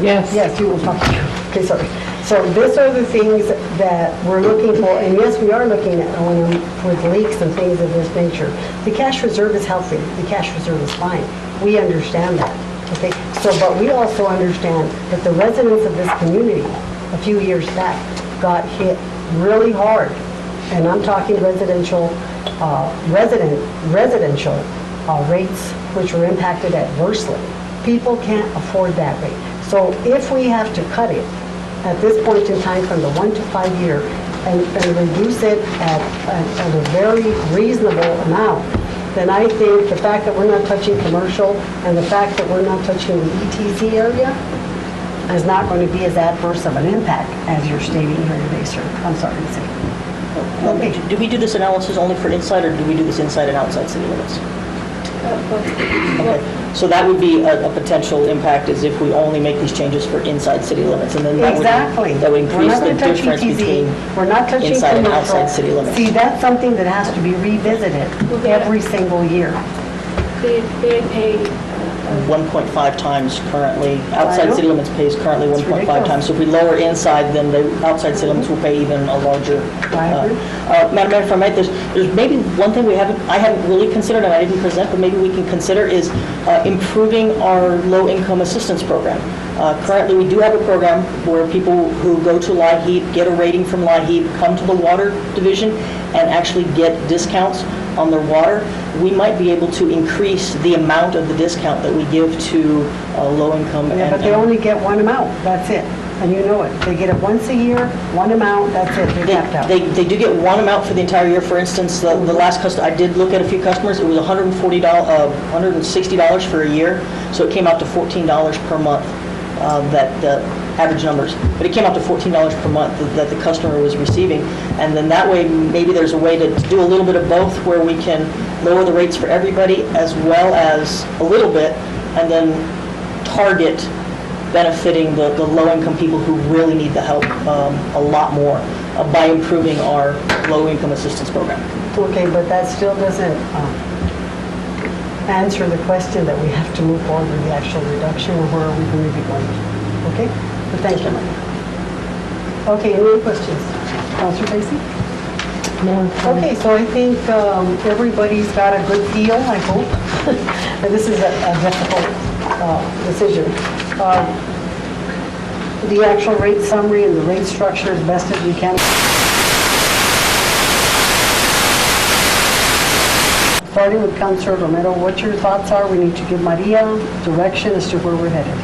Yes. Yes, you will talk to you. Okay, sorry. So these are the things that we're looking for, and yes, we are looking at O&M with leaks and things of this nature. The cash reserve is healthy. The cash reserve is fine. We understand that, okay? So, but we also understand that the residents of this community, a few years back, got hit really hard, and I'm talking residential rates, which were impacted adversely. People can't afford that rate. So if we have to cut it at this point in time from the 1 to 5 year and reduce it at a very reasonable amount, then I think the fact that we're not touching commercial and the fact that we're not touching the ETZ area is not going to be as adverse of an impact as you're stating here today, sir. I'm sorry to say. Okay. Do we do this analysis only for inside, or do we do this inside and outside city limits? Okay. So that would be a potential impact, is if we only make these changes for inside city limits, and then that Exactly. would increase the difference ETZ. between We're not touching inside and commercial. outside city limits. See, that's something that has to be revisited every single year. They pay 1.5 times currently. Outside know. city limits pays currently 1.5 ridiculous. times. So if we lower inside, then the outside city limits will pay even a larger. I agree. Madam Mayor, if I might, there's maybe one thing I haven't really considered, and I didn't present, but maybe we can consider, is improving our low-income assistance program. Currently, we do have a program where people who go to LIHEAP, get a rating from LIHEAP, come to the water division, and actually get discounts on their water. We might be able to increase the amount of the discount that we give to low-income. Yeah, but they only get one amount, that's it, and you know it. They get it once a year, one amount, that's it, they're tapped out. They do get one amount for the entire year. For instance, the last customer, I did look at a few customers, it was $160 for a year, so it came out to $14 per month, that the average numbers, but it came out to $14 per month that the customer was receiving. And then that way, maybe there's a way to do a little bit of both, where we can lower the rates for everybody as well as a little bit, and then target benefiting the low-income people who really need the help a lot more by improving our low-income assistance program. Okay, but that still doesn't answer the question that we have to move forward with the actual reduction, or where are we going to be going? Okay? But thank you. Okay, any other questions? Councilor Tracy? No. Okay, so I think everybody's got a good feel, I hope. And this is a difficult decision. The actual rate summary and the rate structure as best as we can. Starting with Councilor Romero, what your thoughts are? We need to give Maria direction as to where we're headed.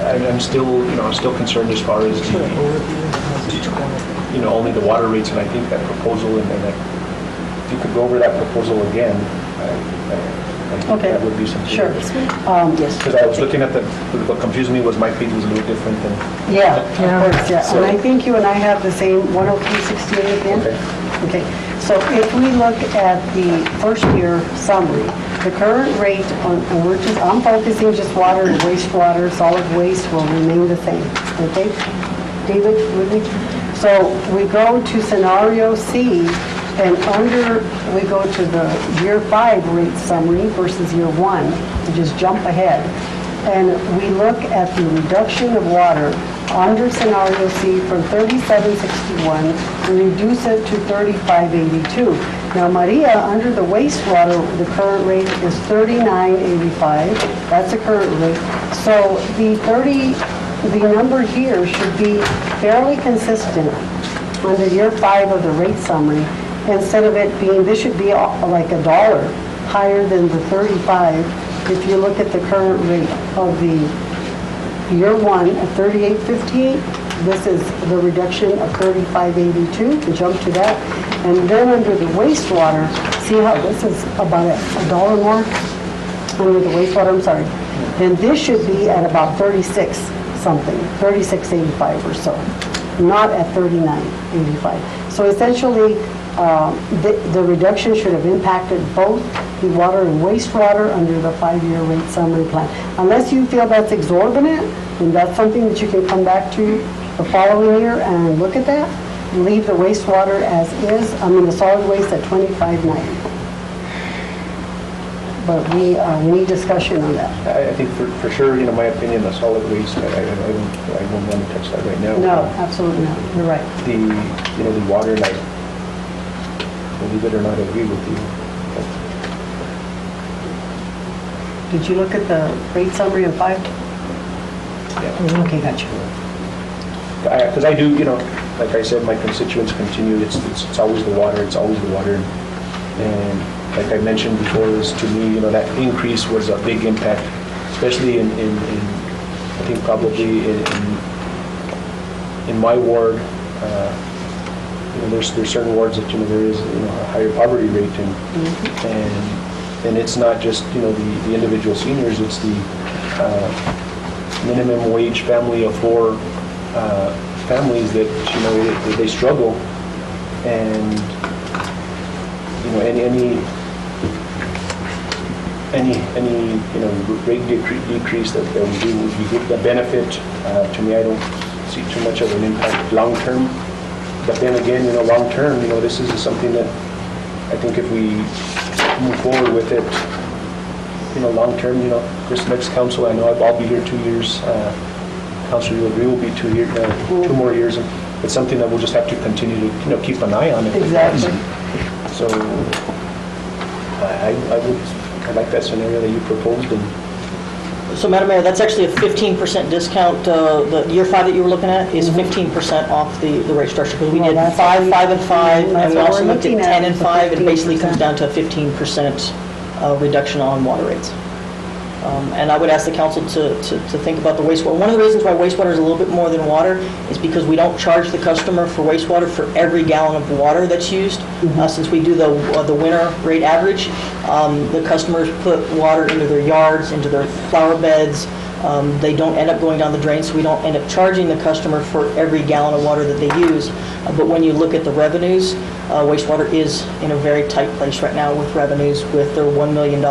I'm still concerned as far as only the water rates, and I think that proposal, and that if you could go over that proposal again, I think that would be something. Sure. Yes. Because I was looking at what confused me was my page was a little different than. Yeah, of course, yeah. So- And I think you and I have the same 10368 again? Okay. Okay, so if we look at the first year summary, the current rate on, and I'm focusing just water and wastewater, solid waste will remain the same, okay? David, with me? So we go to scenario C, and we go to the year 5 rate summary versus year 1, we just jump ahead. And we look at the reduction of water under scenario C from 3761, we reduce it to 3582. Now, Maria, under the wastewater, the current rate is 3985. That's the current rate. So the number here should be fairly consistent under year 5 of the rate summary. Instead of it being, this should be like $1 higher than the 35. If you look at the current rate of the year one at 38.58, this is the reduction of 35.82, the jump to that. And then under the wastewater, see how this is about a dollar more under the wastewater, I'm sorry. Then this should be at about 36 something, 36.85 or so, not at 39.85. So essentially, the reduction should have impacted both the water and wastewater under the 5-year rate summary plan. Unless you feel that's exorbitant, then that's something that you can come back to the following year and look at that, and leave the wastewater as is, the solid waste at 25.90. But we need discussion on that. I think for sure, my opinion, the solid waste, I won't want to touch that right now. No, absolutely not. You're right. The water, and I, believe it or not, I agree with you. Did you look at the rate summary of 5? Yeah. Okay, gotcha. Because I do, like I said, my constituents continue, it's always the water, it's always the water. And like I mentioned before, to me, that increase was a big impact, especially in I think probably in my ward. There's certain wards that there is a higher poverty rate, and it's not just the individual seniors, it's the minimum wage family of 4 families that they struggle, and any rate decrease that would be good, the benefit to me, I don't see too much of an impact long term. But then again, long term, this is something that I think if we move forward with it, long term, this next council, I know I'll be here 2 years. Councilor Yulbree will be 2 more years. It's something that we'll just have to continue to keep an eye on. Exactly. So I like that scenario that you proposed. So, Madam Mayor, that's actually a 15% discount. The year 5 that you were looking at is 15% off the rate structure, because we did 5, 5, and 5, and we also looked at 10 and 5. It basically comes down to a 15% reduction on water rates. And I would ask the council to think about the wastewater. One of the reasons why wastewater is a little bit more than water is because we don't charge the customer for wastewater for every gallon of water that's used. Since we do the winter rate average, the customers put water into their yards, into their flower beds. They don't end up going down the drain, so we don't end up charging the customer for every gallon of water that they use. But when you look at the revenues, wastewater is in a very tight place right now with revenues, with their $1 million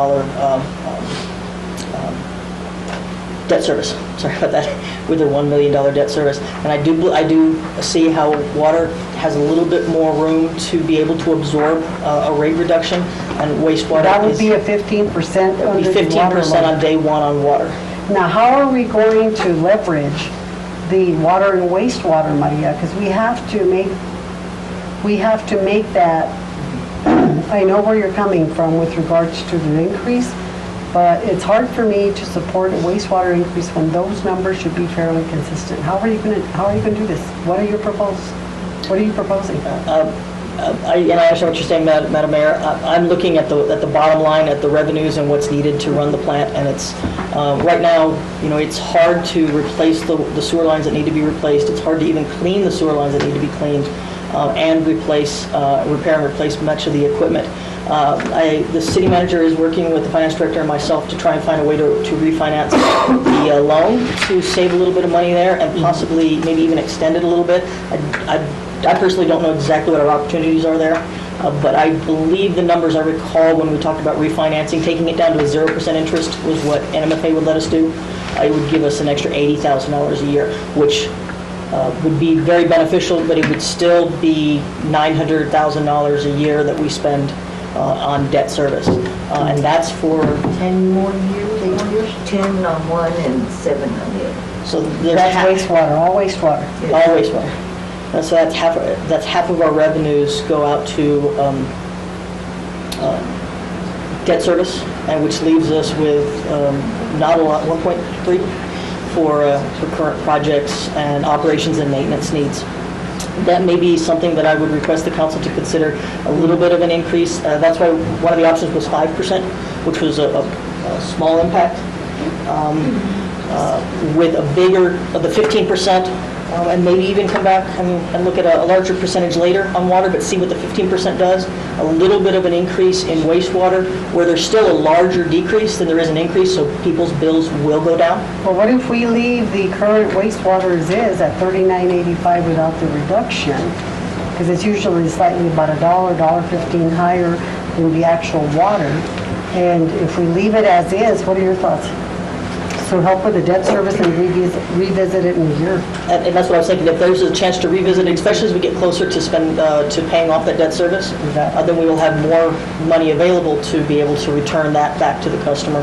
debt service. Sorry about that. With their $1 million debt service, and I do see how water has a little bit more room to be able to absorb a rate reduction, and wastewater. That would be a 15%. It would be 15% on day 1 on water. Now, how are we going to leverage the water and wastewater, Maria? Because we have to make that. I know where you're coming from with regards to the increase. But it's hard for me to support a wastewater increase when those numbers should be fairly consistent. How are you going to do this? What are you proposing? I understand what you're saying, Madam Mayor. I'm looking at the bottom line, at the revenues and what's needed to run the plant, and it's right now, it's hard to replace the sewer lines that need to be replaced. It's hard to even clean the sewer lines that need to be cleaned, and repair and replace much of the equipment. The city manager is working with the finance director and myself to try and find a way to refinance the loan to save a little bit of money there, and possibly maybe even extend it a little bit. I personally don't know exactly what our opportunities are there, but I believe the numbers I recall when we talked about refinancing, taking it down to a 0% interest was what NMFA would let us do. It would give us an extra $80,000 a year, which would be very beneficial, but it would still be $900,000 a year that we spend on debt service. And that's for 10 more years, 8 more years? 10 on one and 7 on the other. So That's wastewater, all wastewater. All wastewater. So that's half of our revenues go out to debt service, and which leaves us with not a lot, 1.3 for current projects and operations and maintenance needs. that may be something that I would request the council to consider a little bit of an increase. That's why one of the options was 5%, which was a small impact. With a bigger, the 15%, and maybe even come back and look at a larger percentage later on water, but see what the 15% does. A little bit of an increase in wastewater, where there's still a larger decrease than there is an increase, so people's bills will go down. Well, what if we leave the current wastewater as is at $39.85 without the reduction? Because it's usually slightly about $1.15 higher than the actual water. And if we leave it as is, what are your thoughts? So help with the debt service and revisit it in a year. And that's what I was thinking, if there's a chance to revisit it, especially as we get closer to to paying off that debt service, then we will have more money available to be able to return that back to the customer.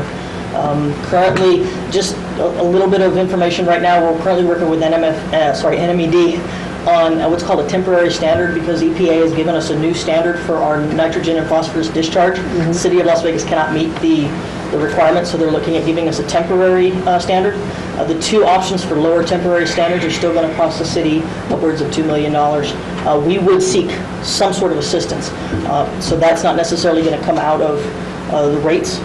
Currently, just a little bit of information right now, we're currently working with NMED on what's called a temporary standard, because EPA has given us a new standard for our nitrogen and phosphorus discharge. The City of Las Vegas cannot meet the requirements, so they're looking at giving us a temporary standard. The two options for lower temporary standards are still going to cost the city upwards of $2 million. We would seek some sort of assistance, so that's not necessarily going to come out of the rates,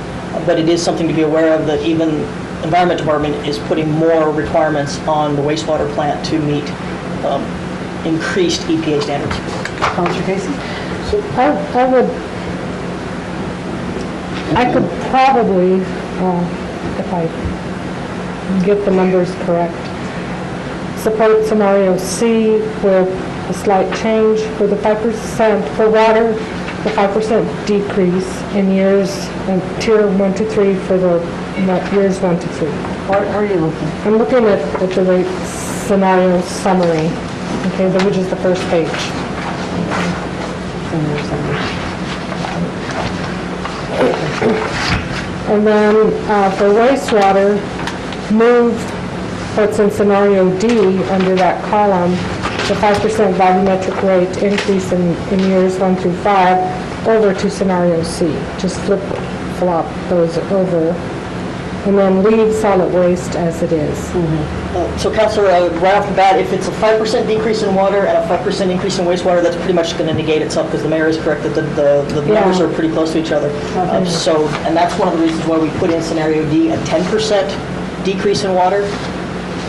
but it is something to be aware of, that even Environment Department is putting more requirements on the wastewater plant to meet increased EPA standards. Councilor Casey? So I could probably, if I get the numbers correct, support scenario C with a slight change for the 5% for water, the 5% decrease in years, and tier 1 to 3 for the years 1 to 3. What are you looking? I'm looking at the rate scenario summary, okay, which is the first page. And then for wastewater, move what's in scenario D under that column, the 5% volumetric rate increase in years 1 through 5 over to scenario C. Just flop those over. And then leave solid waste as it is. So Councilor, right off the bat, if it's a 5% decrease in water and a 5% increase in wastewater, that's pretty much going to negate itself, because the mayor is correct that the numbers are pretty close to each other. And that's one of the reasons why we put in scenario D a 10% decrease in water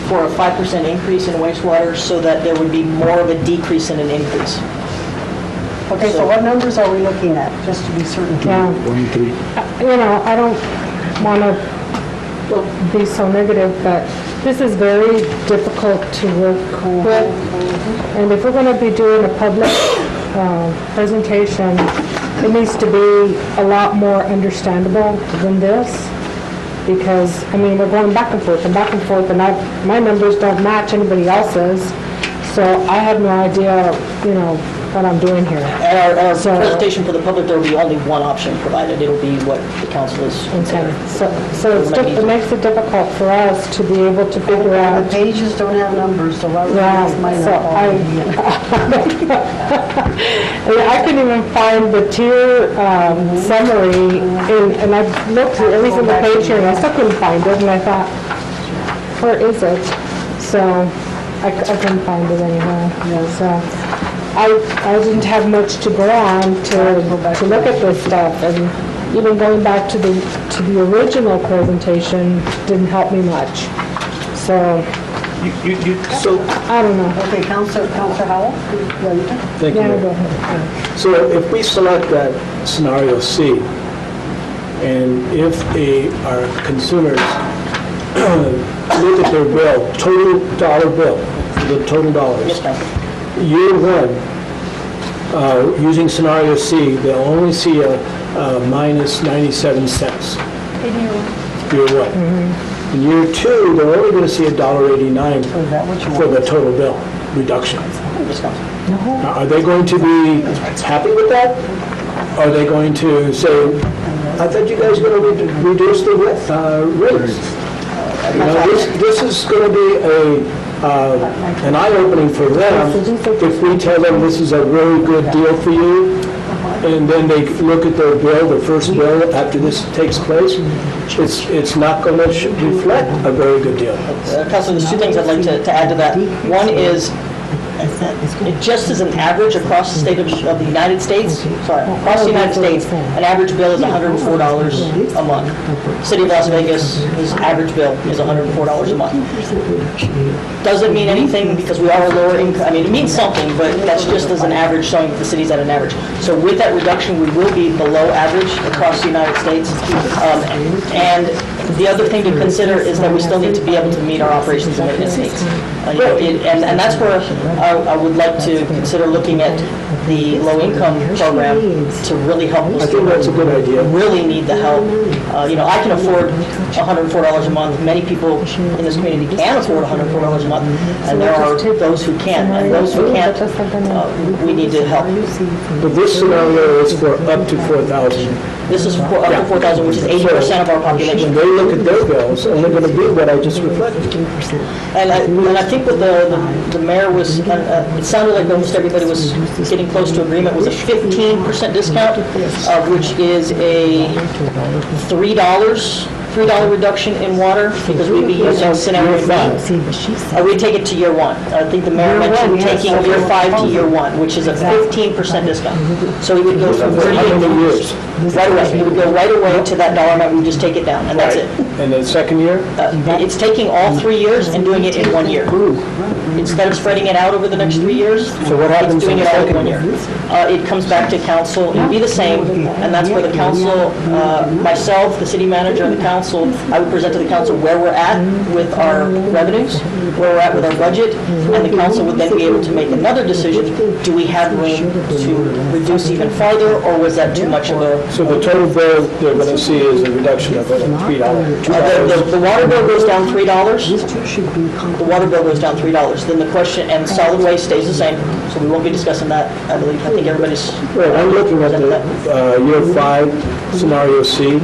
for a 5% increase in wastewater, so that there would be more of a decrease in an increase. Okay, so what numbers are we looking at, just to be certain? Yeah. 1 and 3. You know, I don't want to be so negative, but this is very difficult to work with. And if we're going to be doing a public presentation, it needs to be a lot more understandable than this. Because, I mean, we're going back and forth, and my numbers don't match anybody else's. So I have no idea, you know, what I'm doing here. At our presentation for the public, there will be only one option provided. It'll be what the council is considering. So it makes it difficult for us to be able to figure out. The pages don't have numbers, so why would mine so not I couldn't even find the tier summary, and I looked at every single page here, and I still couldn't find it, and I thought, where is it? So I couldn't find it anywhere. So I didn't have much to go on to look at this stuff, and even going back to the original presentation didn't help me much. So I don't know. Okay, Councilor Howell? Thank you. Yeah, Mayor. go ahead. So if we select that scenario C, and if our consumers look at their bill, total dollar bill, the total dollars, year one, using scenario C, they'll only see a minus 97 cents. Year one. In year two, they're only going to see $1.89 for the total bill reduction. Now, are they going to be happy with that? Are they going to say, I thought you guys were going to reduce the rates? You know, this is going to be an eye-opening for them if we tell them this is a really good deal for you, and then they look at their bill, their first bill after this takes place, it's not going to reflect a very good deal. Councilor, there's two things I'd like to add to that. One is, it just as an average across the state of the United States, across the United States, an average bill is $104 a month. City of Las Vegas, his average bill is $104 a month. Doesn't mean anything because we are a lower income, I mean, it means something, but that's just as an average, showing that the city's at an average. So with that reduction, we will be below average across the United States. And the other thing to consider is that we still need to be able to meet our operations and maintenance needs. And that's where I would like to consider looking at the low-income program to really help us. I think that's a good idea. Really need the help. I can afford $104 a month. Many people in this community can afford $104 a month, and there are those who can't. And those who can't, we need to help. But this scenario is for up to 4,000. This is for up to 4,000, which is 80% of our population. When they look at their bills, only going to be what I just reflected. And I think what the mayor was, it sounded like almost everybody was getting close to agreement, was a 15% discount, which is a $3 reduction in water, because we'd be using scenario 5. We'd take it to year 1. I think the mayor mentioned taking year 5 to year 1, which is a 15% discount. So we would go from 38 years. Right away. We would go right away to that dollar amount, we would just take it down, and that's it. And the second year? It's taking all 3 years and doing it in 1 year. Instead of spreading it out over the next 3 years, so what happens it's doing it all in 1 year. It comes back to council, it would be the same, and that's where the council, myself, the city manager, and the council, I would present to the council where we're at with our revenues, where we're at with our budget, and the council would then be able to make another decision. Do we have room to reduce even farther, or was that too much of a... So the total bill they're going to see is a reduction of $3. The water bill goes down $3. The water bill goes down $3. Then the question, and solid waste stays the same, so we won't be discussing that, I believe. I think everybody's... Right, I'm looking at the year 5, scenario C.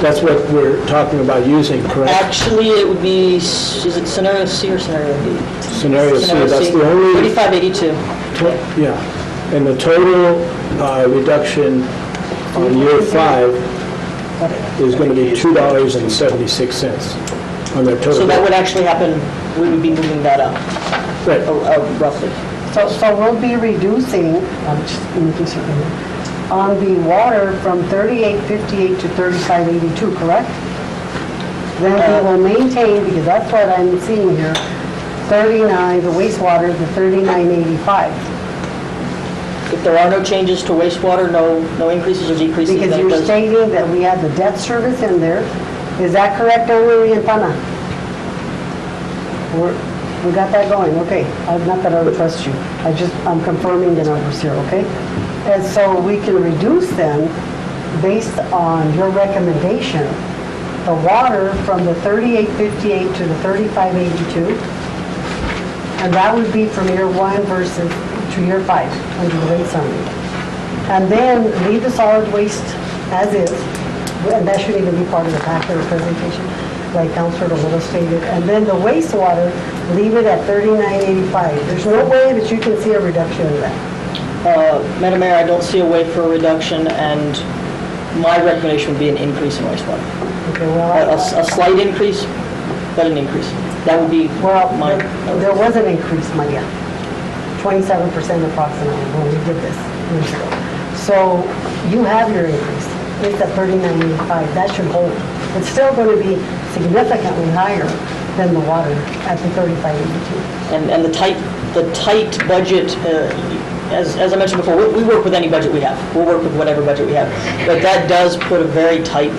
That's what we're talking about using, correct? Actually, it would be, is it scenario C or scenario D? Scenario C, that's the only... 3582. Yeah, and the total reduction on year 5 is going to be $2.76 on their total. So that would actually happen, we would be moving that up, Right. roughly. So we'll be reducing, just making certain, on the water from 38.58 to 35.82, correct? Then we will maintain, because that's what I'm seeing here, 39, the wastewater, the 39.85. If there are no changes to wastewater, no increases or decreases, Because then it you're does... stating that we have the debt service in there. Is that correct, Don Mariantana? We got that going, okay. Not that I would trust you. I'm confirming the numbers here, okay? And so we can reduce them based on your recommendation, the water from the 38.58 to the 35.82. And that would be from year 1 versus to year 5 under the rate summary. And then leave the solid waste as is, and that shouldn't even be part of the packet or presentation, like Councilor DeLillo stated. And then the wastewater, leave it at 39.85. There's no way that you can see a reduction in that. Madam Mayor, I don't see a way for a reduction, and my recommendation would be an increase in wastewater. Okay, well, A slight increase, but an increase. That would be my... There was an increase, Maria. 27% approximately when we did this years ago. So you have your increase. It's at 39.85. That should hold. It's still going to be significantly higher than the water at the 35.82. And the tight budget, as I mentioned before, we work with any budget we have. We'll work with whatever budget we have. But that does put a very tight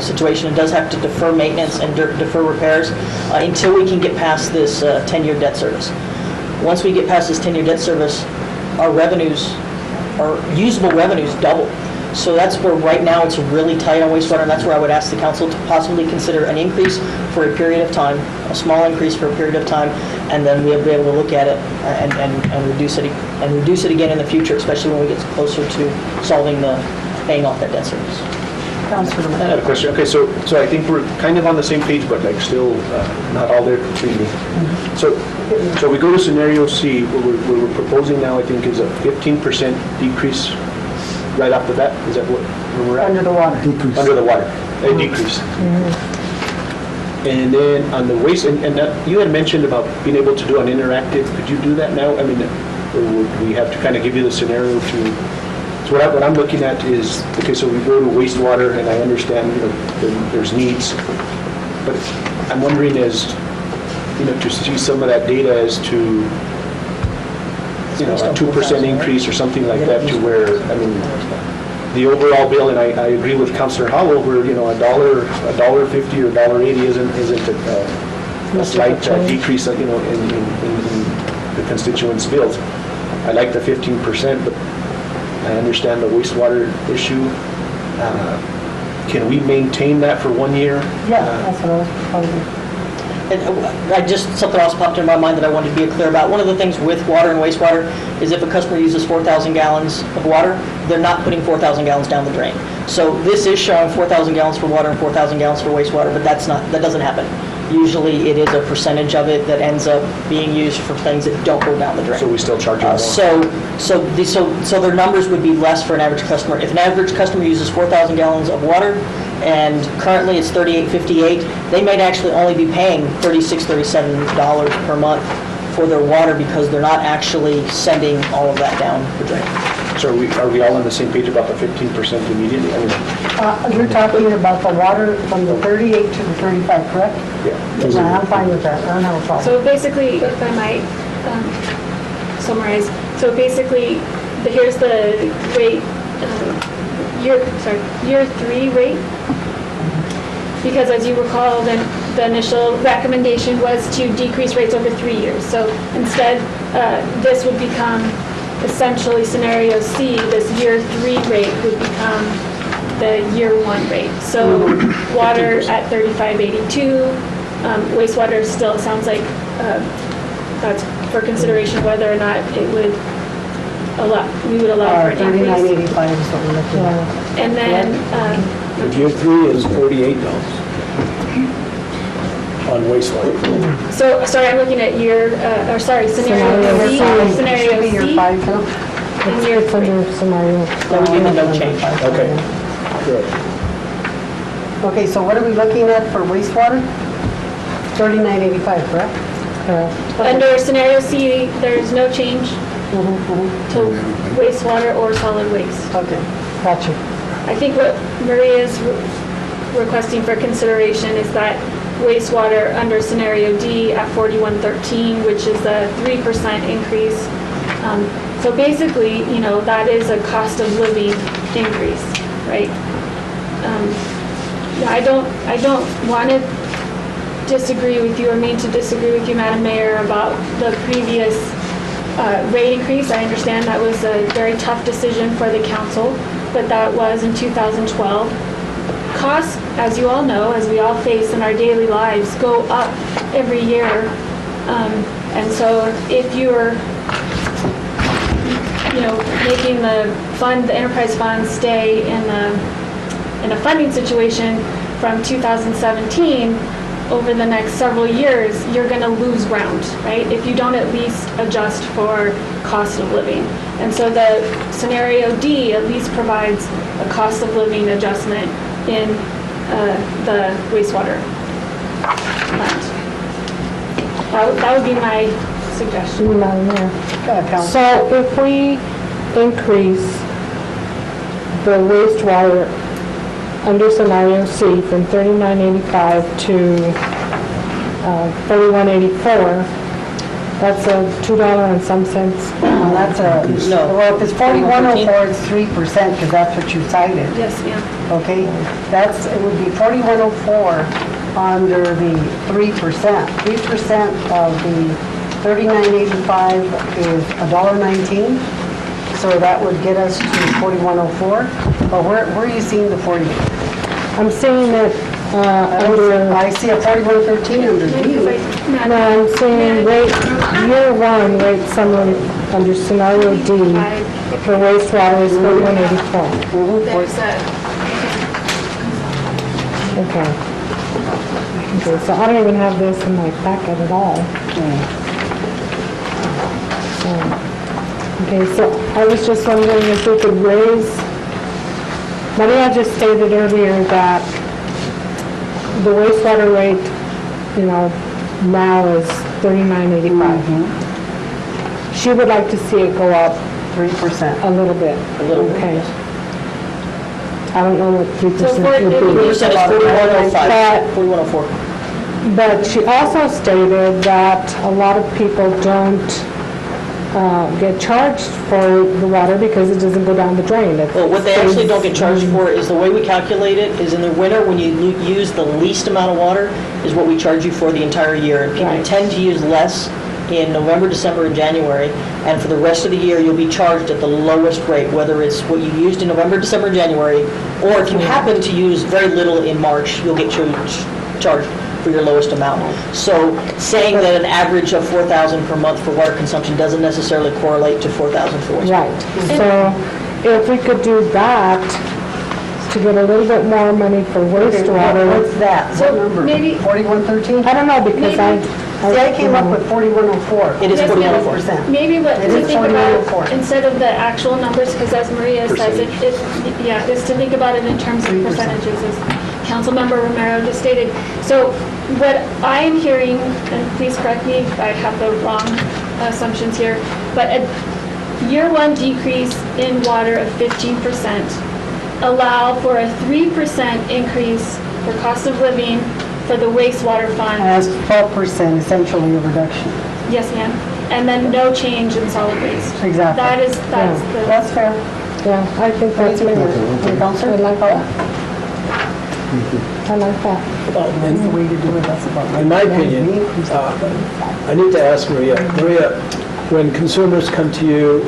situation. It does have to defer maintenance and defer repairs until we can get past this 10-year debt service. Once we get past this 10-year debt service, our revenues, our usable revenues double. So that's where right now it's really tight on wastewater, and that's where I would ask the council to possibly consider an increase for a period of time, a small increase for a period of time, and then we'll be able to look at it and reduce it again in the future, especially when we get closer to solving paying off that debt service. I have a question. Okay, so I think we're kind of on the same page, but like still not all there completely. So we go to scenario C, what we're proposing now, I think, is a 15% decrease right off the bat. Is that where we're at? Under the water. Under the water, a decrease. And then on the waste, and you had mentioned about being able to do an interactive, could you do that now? I mean, or would we have to kind of give you the scenario to, so what I'm looking at is, okay, so we go to wastewater, and I understand, there's needs, but I'm wondering as, to see some of that data as to, a 2% increase or something like that, to where, I mean, the overall bill, and I agree with Councilor Howell, where, $1.50 or $1.80 isn't a slight decrease, in the constituents' bills. I like the 15%, but I understand the wastewater issue. Can we maintain that for 1 year? Yeah, that's what I was proposing. And something else popped in my mind that I wanted to be clear about. One of the things with water and wastewater is if a customer uses 4,000 gallons of water, they're not putting 4,000 gallons down the drain. So this is showing 4,000 gallons for water and 4,000 gallons for wastewater, but that doesn't happen. Usually it is a percentage of it that ends up being used for things that don't go down the drain. So we still charge them more? So their numbers would be less for an average customer. If an average customer uses 4,000 gallons of water, and currently it's $38.58, they might actually only be paying $36, $37 per month for their water because they're not actually sending all of that down the drain. So are we all on the same page about the 15% immediately? I mean, You're talking about the water from the 38 to the 35, correct? yeah. No, I'm fine with that, I don't have a problem. So basically, if I might summarize, so basically, here's the rate, year 3 rate. Because as you recall, then the initial recommendation was to decrease rates over 3 years. So instead, this would become essentially scenario C, this year 3 rate would become the year 1 rate. So water at $35.82, wastewater still sounds like that's for consideration whether or not it would we would allow for an increase. $39.85 is what we're looking at. And then, Year 3 is $48 on wastewater. so, sorry, I'm looking at scenario C, scenario Should be year C, 5, Phil. and year It's 3. under scenario. That would be the no change. Okay, good. Okay, so what are we looking at for wastewater? $39.85, correct? Under scenario C, there's no change to wastewater or solid waste. Okay, gotcha. I think what Maria is requesting for consideration is that wastewater under scenario D at 4113, which is a 3% increase. So basically, that is a cost of living increase, right? I don't want to disagree with you or mean to disagree with you, Madam Mayor, about the previous rate increase. I understand that was a very tough decision for the council, but that was in 2012. Costs, as you all know, as we all face in our daily lives, go up every year. And so if you're, making the enterprise fund stay in a funding situation from 2017, over the next several years, you're going to lose ground, right? If you don't at least adjust for cost of living. And so the scenario D at least provides a cost of living adjustment in the wastewater plant. That would be my suggestion. Madam Mayor. So if we increase the wastewater under scenario C from $39.85 to $31.84, that's a $2 and some cents. That's well, if it's 4104, it's 3%, because that's what you cited. Yes, ma'am. Okay, it would be 4104 under the 3%. 3% of the 39.85 is $1.19, so that would get us to 4104. But where are you seeing the 40? I'm seeing it under, I see a 4113 under D. no, I'm seeing year 1 rate summary under scenario D for wastewater is $31.84. There's Okay, so I don't even have this in my packet at all. Okay, so I was just wondering if we could raise, Maria just stated earlier that the wastewater rate now is $39.85. She would like to see it go up 3%. a little bit. A little bit, Okay. yes. I don't know what 3% So would be. 3% is 4105, 4104. But she also stated that a lot of people don't get charged for the water because it doesn't go down the drain. Well, what they actually don't get charged for is the way we calculate it is in the winter, when you use the least amount of water, is what we charge you for the entire year. And people Right. tend to use less in November, December, and January, and for the rest of the year, you'll be charged at the lowest rate, whether it's what you used in November, December, January, or if you happen to use very little in March, you'll get charged for your lowest amount. So saying that an average of 4,000 per month for water consumption doesn't necessarily correlate to 4,000 for wastewater. Right. So if we could do that to get a little bit more money for wastewater. What's that? So What number? maybe- 4113? I don't know because See, I came up with 4104. It is Yes, 4104. 40%. Maybe what It to is think 4104. about, instead of the actual numbers, because as Maria says, is to think about it in terms of 3%. percentages, as Councilmember Romero just stated. So what I'm hearing, and please correct me if I have the wrong assumptions here, but a year one decrease in water of 15%, allow for a 3% increase for cost of living for the wastewater fund. As 12%, essentially a reduction. Yes, ma'am. And then no change in solid waste. Exactly. That's the. That's fair. Yeah, I think that's fair. Counselor? I like that. I like that. That's the way to do it, that's about. In my opinion, I need to ask Maria. Maria, when consumers come to you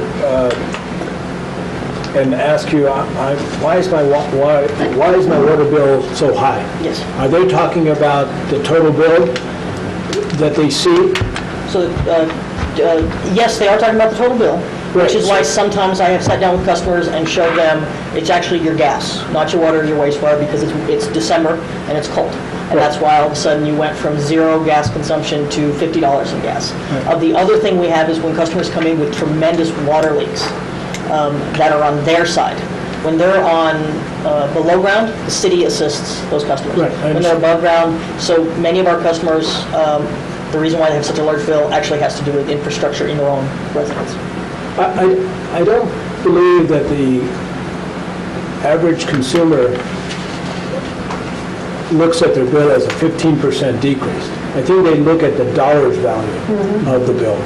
and ask you, why is my water bill so high? Yes. Are they talking about the total bill that they see? So, yes, they are talking about the total bill, which is why Right. sometimes I have sat down with customers and showed them it's actually your gas, not your water or your wastewater, because it's December and it's cold. And that's why all of a sudden you went from zero gas consumption to $50 in gas. The other thing we have is when customers come in with tremendous water leaks that are on their side. When they're on below ground, the city assists those customers. Right, I When they're above ground, so many of our customers, the reason why they have such a large bill actually has to do with infrastructure in their own residence. I don't believe that the average consumer looks at their bill as a 15% decrease. I think they look at the dollars value of the bill,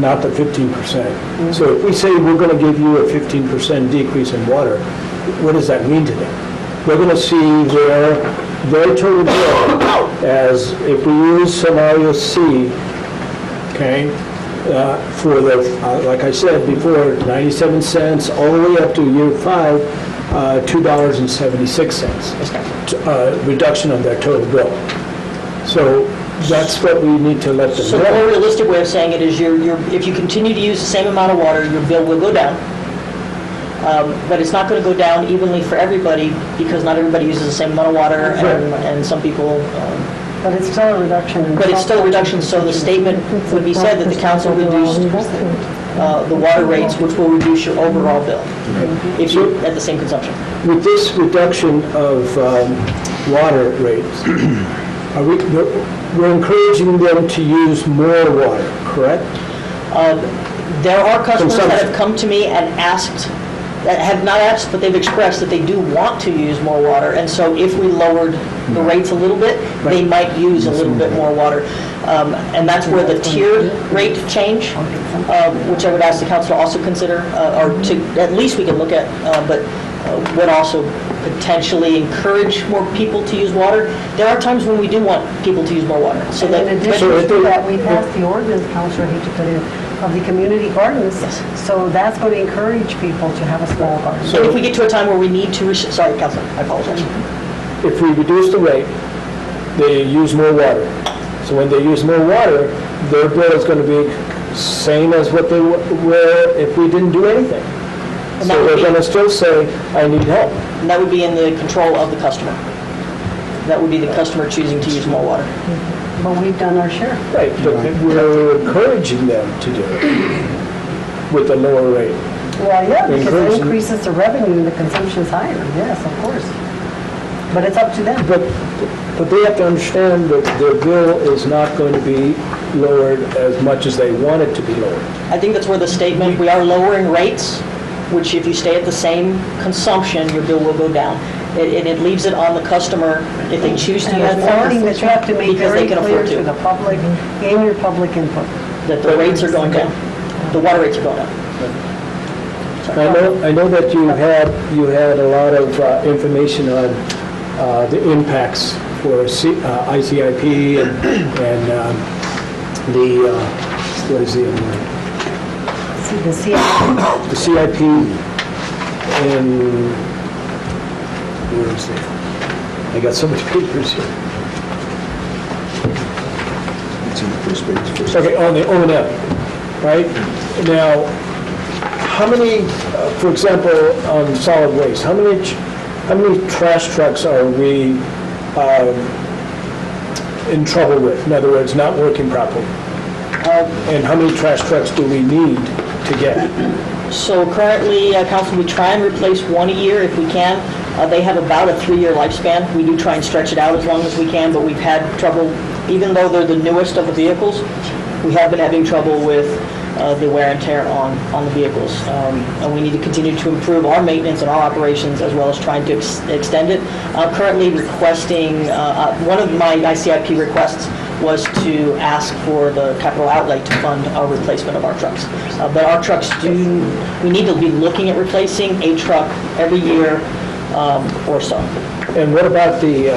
not the 15%. So if we say we're going to give you a 15% decrease in water, what does that mean to them? We're going to see their total bill as, if we use scenario C, okay, for the, like I said before, 97 cents all the way up to year 5, $2.76, reduction of their total bill. So that's what we need to let them So the more know. realistic way of saying it is if you continue to use the same amount of water, your bill will go down. But it's not going to go down evenly for everybody because not everybody uses the same amount of water and some people, But it's still a reduction. but it's still a reduction. So the statement would be said that the council reduced the water rates, which will reduce your overall bill if you at the same consumption. With this reduction of water rates, we're encouraging them to use more water, correct? There are customers that Consumption. have come to me and asked, that have not asked, but they've expressed that they do want to use more water. And so if we lowered the rates a little bit, they might use a little bit more water. And that's where the tiered rate change, which I would ask the council to also consider, or to, at least we can look at, but would also potentially encourage more people to use water. There are times when we do want people to use more water. So that, In addition to that, we passed the ordinance, Counselor, I hate to put in, of the community gardens. So that's going to encourage people to have a small garden. and if we get to a time where we need to, sorry, Councilor, I apologize. If we reduce the rate, they use more water. So when they use more water, their bill is going to be same as what they were if we didn't do anything. And that So would they're be- going to still say, I need help. And that would be in the control of the customer. That would be the customer choosing to use more water. But we've done our share. Right, but we're encouraging them to do it with a lower rate. Well, yeah, because it Encouraging- increases the revenue and the consumption's higher. Yes, of course. But it's up to them. But But they have to understand that their bill is not going to be lowered as much as they want it to be lowered. I think that's where the statement, we are lowering rates, which if you stay at the same consumption, your bill will go down. It leaves it on the customer if they choose to And use it's more. something that you have to make because very they can clear afford to the public, gain your public input. That the rates are going down. The water rates are going up. I know that you had a lot of information on the impacts for ICIP and the, what is the other one? See, the CIP. The CIP and, where is it? I got so many papers here. It's in the first page. Okay, on the O&M, right? Now, how many, for example, on solid waste, how many trash trucks are we in trouble with? In other words, not working properly? And how many trash trucks do we need to get? So currently, Council, we try and replace one a year if we can. They have about a 3-year lifespan. We do try and stretch it out as long as we can, but we've had trouble, even though they're the newest of the vehicles, we have been having trouble with the wear and tear on the vehicles. And we need to continue to improve our maintenance and our operations as well as trying to extend it. I'm currently requesting, one of my ICIP requests was to ask for the capital outlay to fund our replacement of our trucks. But our trucks we need to be looking at replacing a truck every year or so. And what about the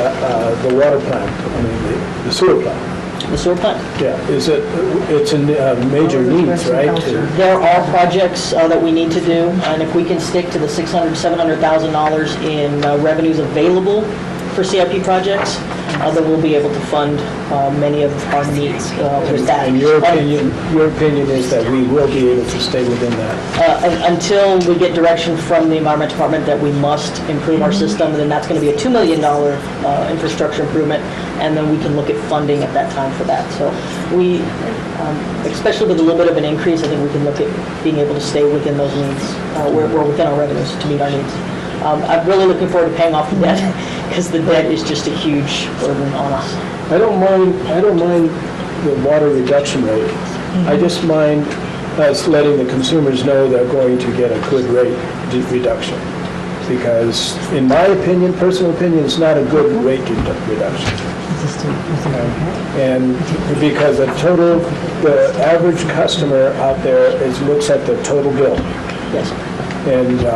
water plant, I mean, the sewer plant? The sewer plant? Yeah, it's in major needs, right? There are projects that we need to do, and if we can stick to the $600,000, $700,000 in revenues available for CIP projects, then we'll be able to fund many of our needs with that. And your opinion is that we will be able to stay within that? Until we get direction from the Environment Department that we must improve our system, then that's going to be a $2 million infrastructure improvement, and then we can look at funding at that time for that. So we, especially with a little bit of an increase, I think we can look at being able to stay within those needs. We're within our revenues to meet our needs. I'm really looking forward to paying off the debt, because the debt is just a huge burden on us. I don't mind the water reduction rate. I just mind us letting the consumers know they're going to get a good rate reduction. Because in my opinion, personal opinion, it's not a good rate reduction. And because the average customer out there looks at the total bill. Yes. And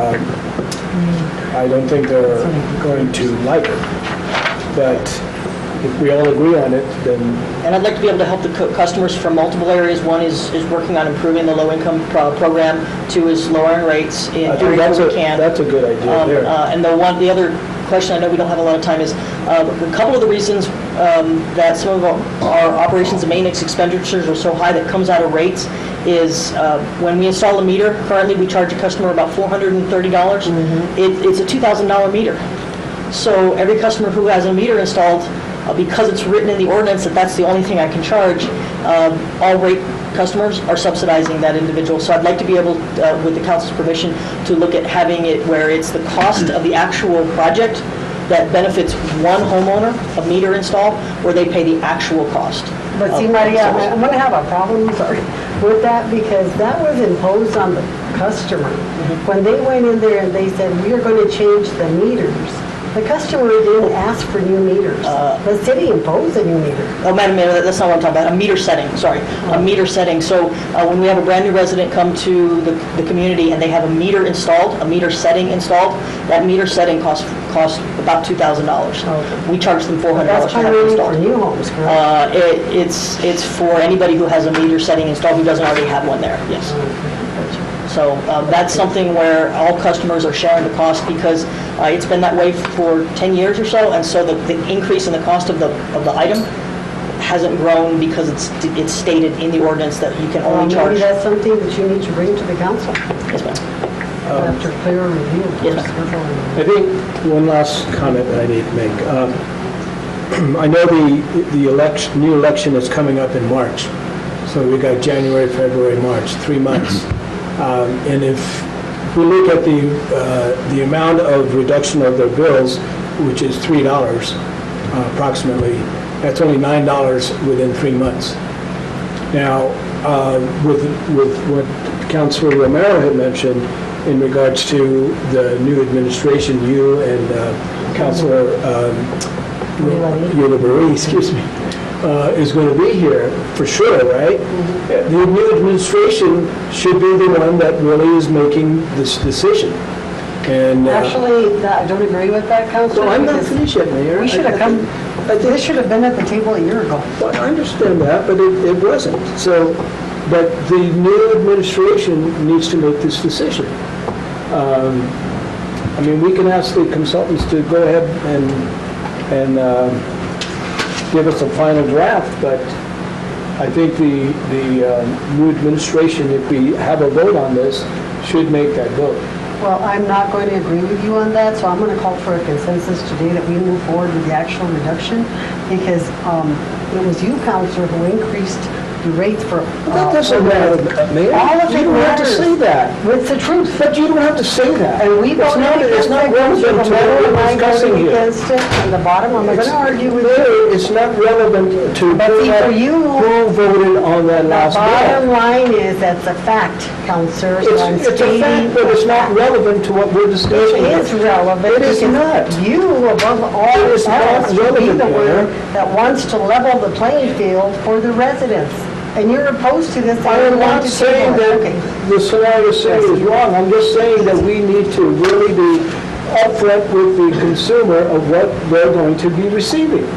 I don't think they're going to like it. But if we all agree on it, then... And I'd like to be able to help the customers from multiple areas. One is working on improving the low-income program. 2 is lowering rates in areas where we can. That's a good idea there. And the other question, I know we don't have a lot of time, is a couple of the reasons that some of our operations and maintenance expenditures are so high that comes out of rates is when we install a meter, currently we charge a customer about $430. It's a $2,000 meter. So every customer who has a meter installed, because it's written in the ordinance that that's the only thing I can charge, all rate customers are subsidizing that individual. So I'd like to be able, with the council's permission, to look at having it where it's the cost of the actual project that benefits one homeowner, a meter install, where they pay the actual cost. But see, Maria, I'm going to have a problem, with that, because that was imposed on the customer. When they went in there and they said, we are going to change the meters, the customer didn't ask for new meters. The city imposed a new meter. Oh, Madam Mayor, that's not what I'm talking about. A meter setting, sorry. A meter setting. So when we have a brand new resident come to the community and they have a meter installed, a meter setting installed, that meter setting costs about $2,000. We charge them $400 That's to have it installed. for new homes, correct? It's for anybody who has a meter setting installed who doesn't already have one there, yes. So that's something where all customers are sharing the cost, because it's been that way for 10 years or so, and so the increase in the cost of the item hasn't grown because it's stated in the ordinance that you can only charge. Maybe that's something that you need to bring to the council. Yes, ma'am. After clear review. Yes, I think one last comment that I need to make. I know the new election is coming up in March, so we got January, February, March, 3 months. And if we look at the amount of reduction of their bills, which is $3, approximately. That's only $9 within 3 months. Now, with what Councilor Romero had mentioned in regards to the new administration, you and Councilor Ulibarri, excuse me, is going to be here for sure, right? The new administration should be the one that really is making this decision. And Actually, I don't agree with that, Councilor. well, I'm not because finished yet, Mayor. We should have come, this should have been at the table a year ago. Well, I understand that, but it wasn't. So, but the new administration needs to make this decision. I mean, we can ask the consultants to go ahead and give us a final draft, but I think the new administration, if we have a vote on this, should make that vote. Well, I'm not going to agree with you on that, so I'm going to call for a consensus today that we move forward with the actual reduction, because it was you, Councilor, who increased the rates for... That doesn't matter, Mayor. All of it You don't have to matters. say that. It's the truth. But you don't have to say that. And we voted It's not relevant to what we're discussing here. against it, and the bottom, I'm not going to argue with you. Mayor, it's not relevant to But see, for you, who voted on that the last bottom bill. line is that's a fact, Councilor. so I'm It's a stating fact, but it's not relevant to what we're discussing. It is relevant. It is because not. You, above all It is not else, should be relevant, the Mayor. one that wants to level the playing field for the residents. And you're opposed to this. and I you am want not to saying table it. that Okay. the scenario saying is wrong. I'm just saying that we need to really be upfront with the consumer of what they're going to be receiving.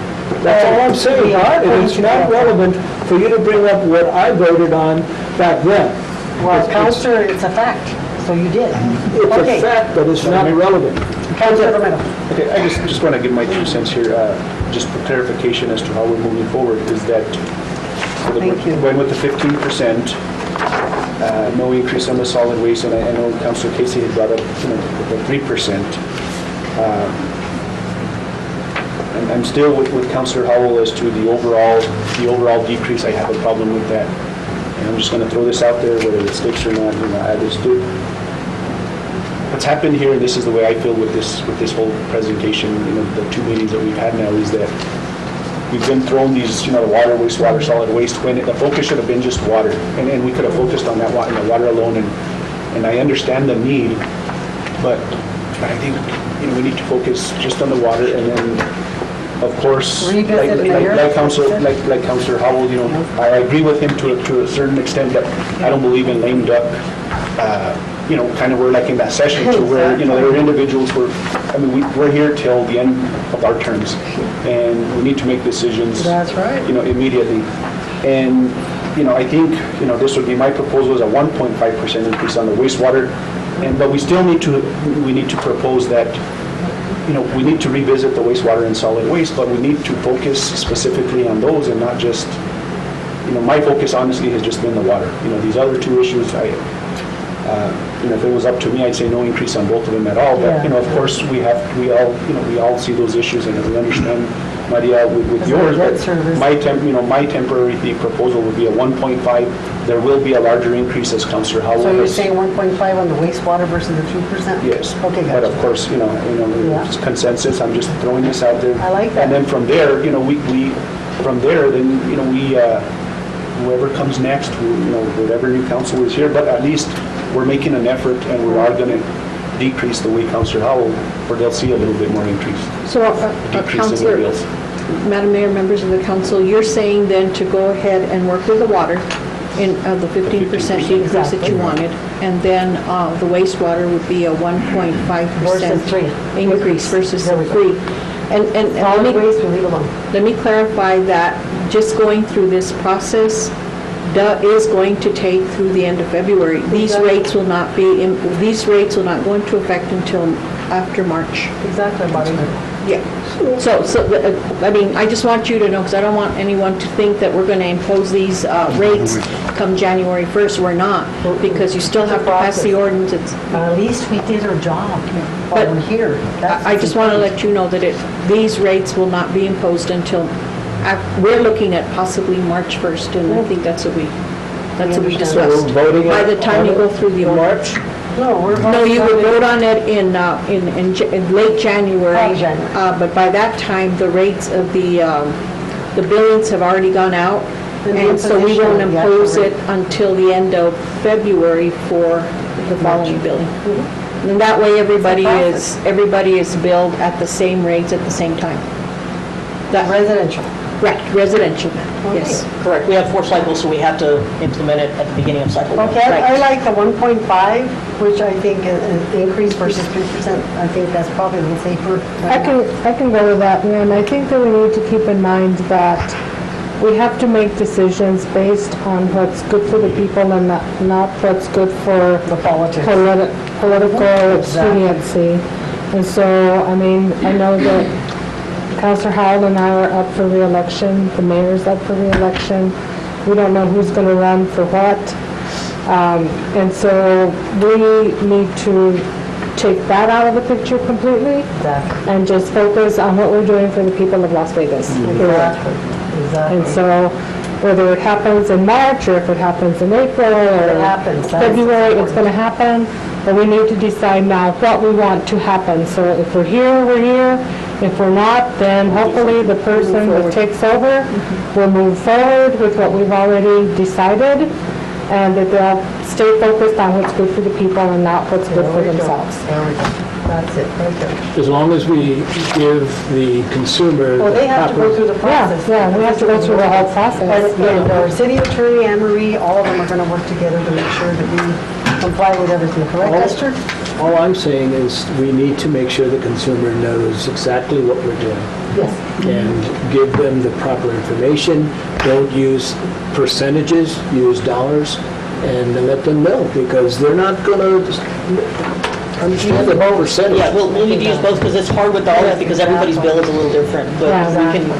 That's all I'm saying. We are And going it's to not be upfront. relevant for you to bring up what I voted on back then. Well, Councilor, it's a fact, so you did. It's Okay. a fact, but it's not relevant. Councilor Romero. Okay, I just want to give my 2 cents here, just for clarification as to how we're moving forward, is that Thank you. going with the 15%, no increase on the solid waste, and I know Councilor Casey had brought up, the 3%. And I'm still with Councilor Howell as to the overall decrease. I have a problem with that. And I'm just going to throw this out there, whether it sticks or not, I just do. What's happened here, and this is the way I feel with this whole presentation, the 2 meetings that we've had now, is that we've been thrown these, the water, wastewater, solid waste, when the focus should have been just water. And we could have focused on that water alone, and I understand the need, but I think, we need to focus just on the water, and then, of course, Revisit Mayor. like Councilor Howell, I agree with him to a certain extent, but I don't believe in lame duck, kind of we're like in that session to where, there are individuals where, we're here till the end of our terms, and we need to make decisions. That's right. Immediately. And, I think, this would be my proposal is a 1.5% increase on the wastewater, but we still need to propose that, we need to revisit the wastewater and solid waste, but we need to focus specifically on those and not just, my focus honestly has just been the water. These other 2 issues, if it was up to me, I'd say no increase on both of them at all. But, of course, we all see those issues, and we understand, Maria, with yours. But my temporary proposal would be a 1.5. There will be a larger increase, as Councilor Howell. So you're saying 1.5 on the wastewater versus the 2%? Yes. Okay, But gotcha. of course, it's consensus. I'm just throwing this out there. I like that. And then from there, whoever comes next, whatever new council is here, but at least we're making an effort, and we are going to decrease the way Councilor Howell, or they'll see a little bit more increase. So, Decrease in the Councilor, bills. Madam Mayor, members of the council, you're saying then to go ahead and work with the water in the 15% decrease that you wanted, and then the wastewater would be a 1.5% increase versus the 3. And Solid waste, we leave alone. let me clarify that just going through this process is going to take through the end of February. These rates will not go into effect until after March. Exactly, Marty. Yeah. So, I just want you to know, because I don't want anyone to think that we're going to impose these rates come January 1st. We're not, because you still have to pass the ordinance. At least we did our job while we're here. I just want to let you know that these rates will not be imposed until, we're looking at possibly March 1st, and I think that's what we discussed. So we're voting By the time you on go it through the in ordinance. March? No, we're No, you would voting vote on it in late January. Oh, January. But by that time, the rates of the billings have already gone out. And the And so we imposition won't of the actual impose rate. it until the end of February for the following billing. And that way, everybody is billed at the same rates at the same time. That, residential. right, residential, yes. Correct, we have 4 cycles, so we have to implement it at the beginning of cycle 1. Okay, I like the 1.5, which I think is an increase versus 3%. I think that's probably the safer. I can go with that, and I think that we need to keep in mind that we have to make decisions based on what's good for the people and not what's good for The politics. political expediency. And so, I mean, I know that Councilor Howell and I are up for re-election, the mayor's up for re-election. We don't know who's going to run for what. And so we need to take that out of the picture completely Exactly. and just focus on what we're doing for the people of Las Vegas. Exactly. And so whether it happens in March or if it happens in April or It happens. That's February, it's important. going to happen. But we need to decide now what we want to happen. So if we're here, we're here. If we're not, then hopefully the person that takes over will move forward with what we've already decided, and that they'll stay focused on what's good for the people and not what's good for themselves. There we go. That's it, right there. As long as we give the consumer Well, the they have to go proper... through the process. Yeah, we have to go through the whole process. And our city attorney, Anne Marie, all of them are going to work together to make sure that we comply with everything, correct, Esther? All I'm saying is we need to make sure the consumer knows exactly what we're doing Yes. and give them the proper information. Don't use percentages, use dollars, and let them know, because they're not going to understand the whole percentage. Yeah, we'll need to use both because it's hard with dollar because everybody's bill is a little different, but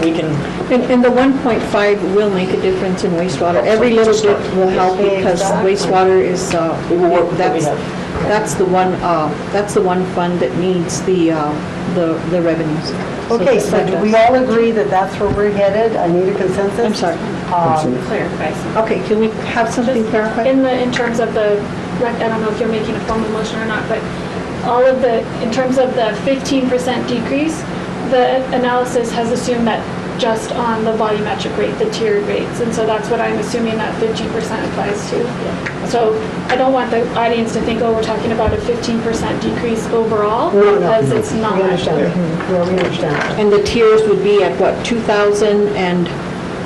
we can, And the 1.5 will make a difference in wastewater. Every little bit will help because wastewater is, we will work with what we have. that's the one fund that needs the revenues. So Okay, so that do does. we all agree that that's where we're headed? I need a consensus? I'm sorry. Clarify something. Okay, can we have something clarified? In terms of the, I don't know if you're making a formal motion or not, but in terms of the 15% decrease, the analysis has assumed that just on the volumetric rate, the tiered rates, and so that's what I'm assuming that 15% applies to. So I don't want the audience to think, oh, we're talking about a 15% decrease overall, because it's not. We understand. Yeah, we understand. And the tiers would be at what, 2,000 and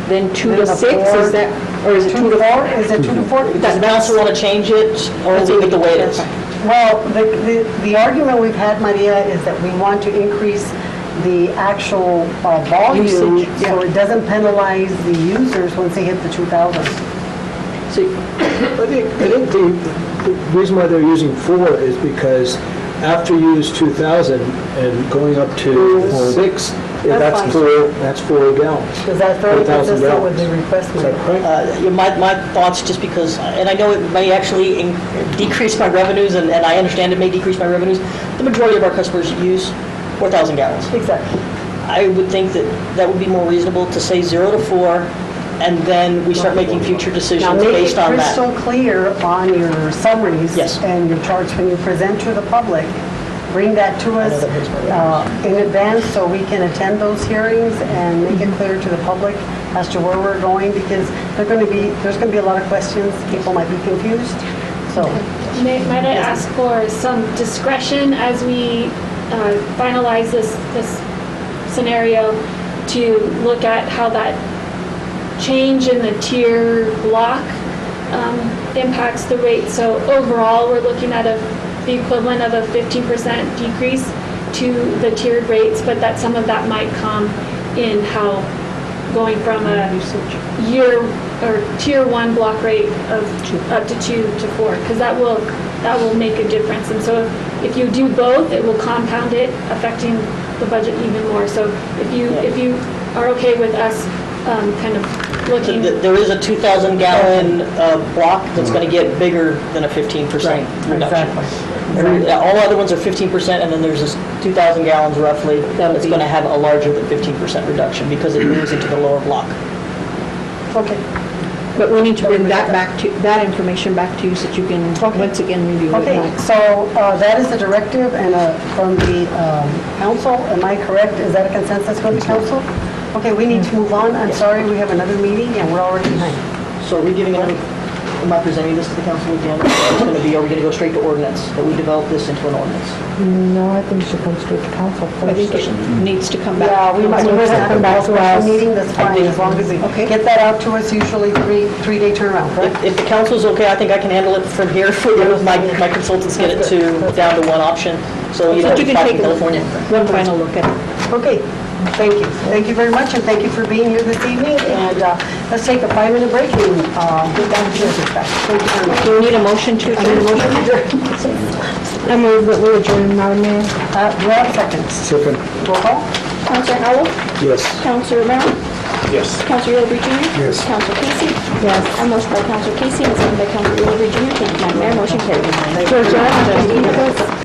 then 2 to Then the 6, four. is that, or is it 2 to 4? Is it 2 to 4? Does the council want to change it or leave it the way it is? Well, the argument we've had, Maria, is that we want to increase the actual volume Usage, yeah. so it doesn't penalize the users once they hit the 2,000. I think the reason why they're using 4 is because after you use 2,000 and going up to 6, That's that's 4 gallons. Is that fairly 4,000 consistent with the gallons. request? Is that correct? My thoughts, just because, and I know it may actually decrease my revenues, and I understand it may decrease my revenues, the majority of our customers use 4,000 gallons. Exactly. I would think that would be more reasonable to say 0 to 4, and then we start making future Now, decisions make it based on that. crystal clear on your summaries Yes. and your charts when you present to the public. Bring that to us that hurts my in advance so we can attend those hearings and make it clear to the public as to where we're going, because there's going to be a lot of questions. People might be confused. So, Might I ask for some discretion as we finalize this scenario to look at how that change in the tier block impacts the rate? So overall, we're looking at the equivalent of a 15% decrease to the tiered rates, but that some of that might come in how going from a year or tier 1 block rate of up to 2 to 4, because that will make a difference. And so if you do both, it will compound it, affecting the budget even more. So if you are okay with us kind of looking. There is a 2,000 gallon block that's going to get bigger than a 15% reduction. exactly. All other ones are 15%, and then there's this 2,000 gallons roughly that's going to have a larger than 15% reduction because it moves into the lower block. Okay. But we need to bring that back to, that information back to you so that you can once again review it. Okay, so that is a directive and from the council, am I correct? Is that a consensus with the council? Okay, we need to move on. I'm sorry, we have another meeting and we're already behind. So are we giving, am I presenting this to the council again? It's going to be, are we going to go straight to ordinance? That we develop this into an ordinance? No, I think it should come straight to council I think first. it needs to come back. Yeah, we might We'll have to come back to us. meeting, that's fine, as long as we get that out to us, usually three-day turnaround, correct? If the council's okay, I think I can handle it from here. My consultants get it to, down to one option. So you So know, you can back take in California. one final look at it. Okay, thank you. Thank you very much, and thank you for being here this evening, and let's take a 5-minute break and get down to business back. Thank you very much. Do you need a motion to adjourn? I move that we adjourn, Madam Mayor. Do I have a second? Second, Roll call? Counselor Howell? yes. Counselor Romero? Yes. Counselor Yulubri Jr.? Yes. Counselor Casey? Yes. A motion by Counselor Casey and a second by Counselor Yulubri Jr. Thank you, Madam Mayor. Motion carried. Georgia?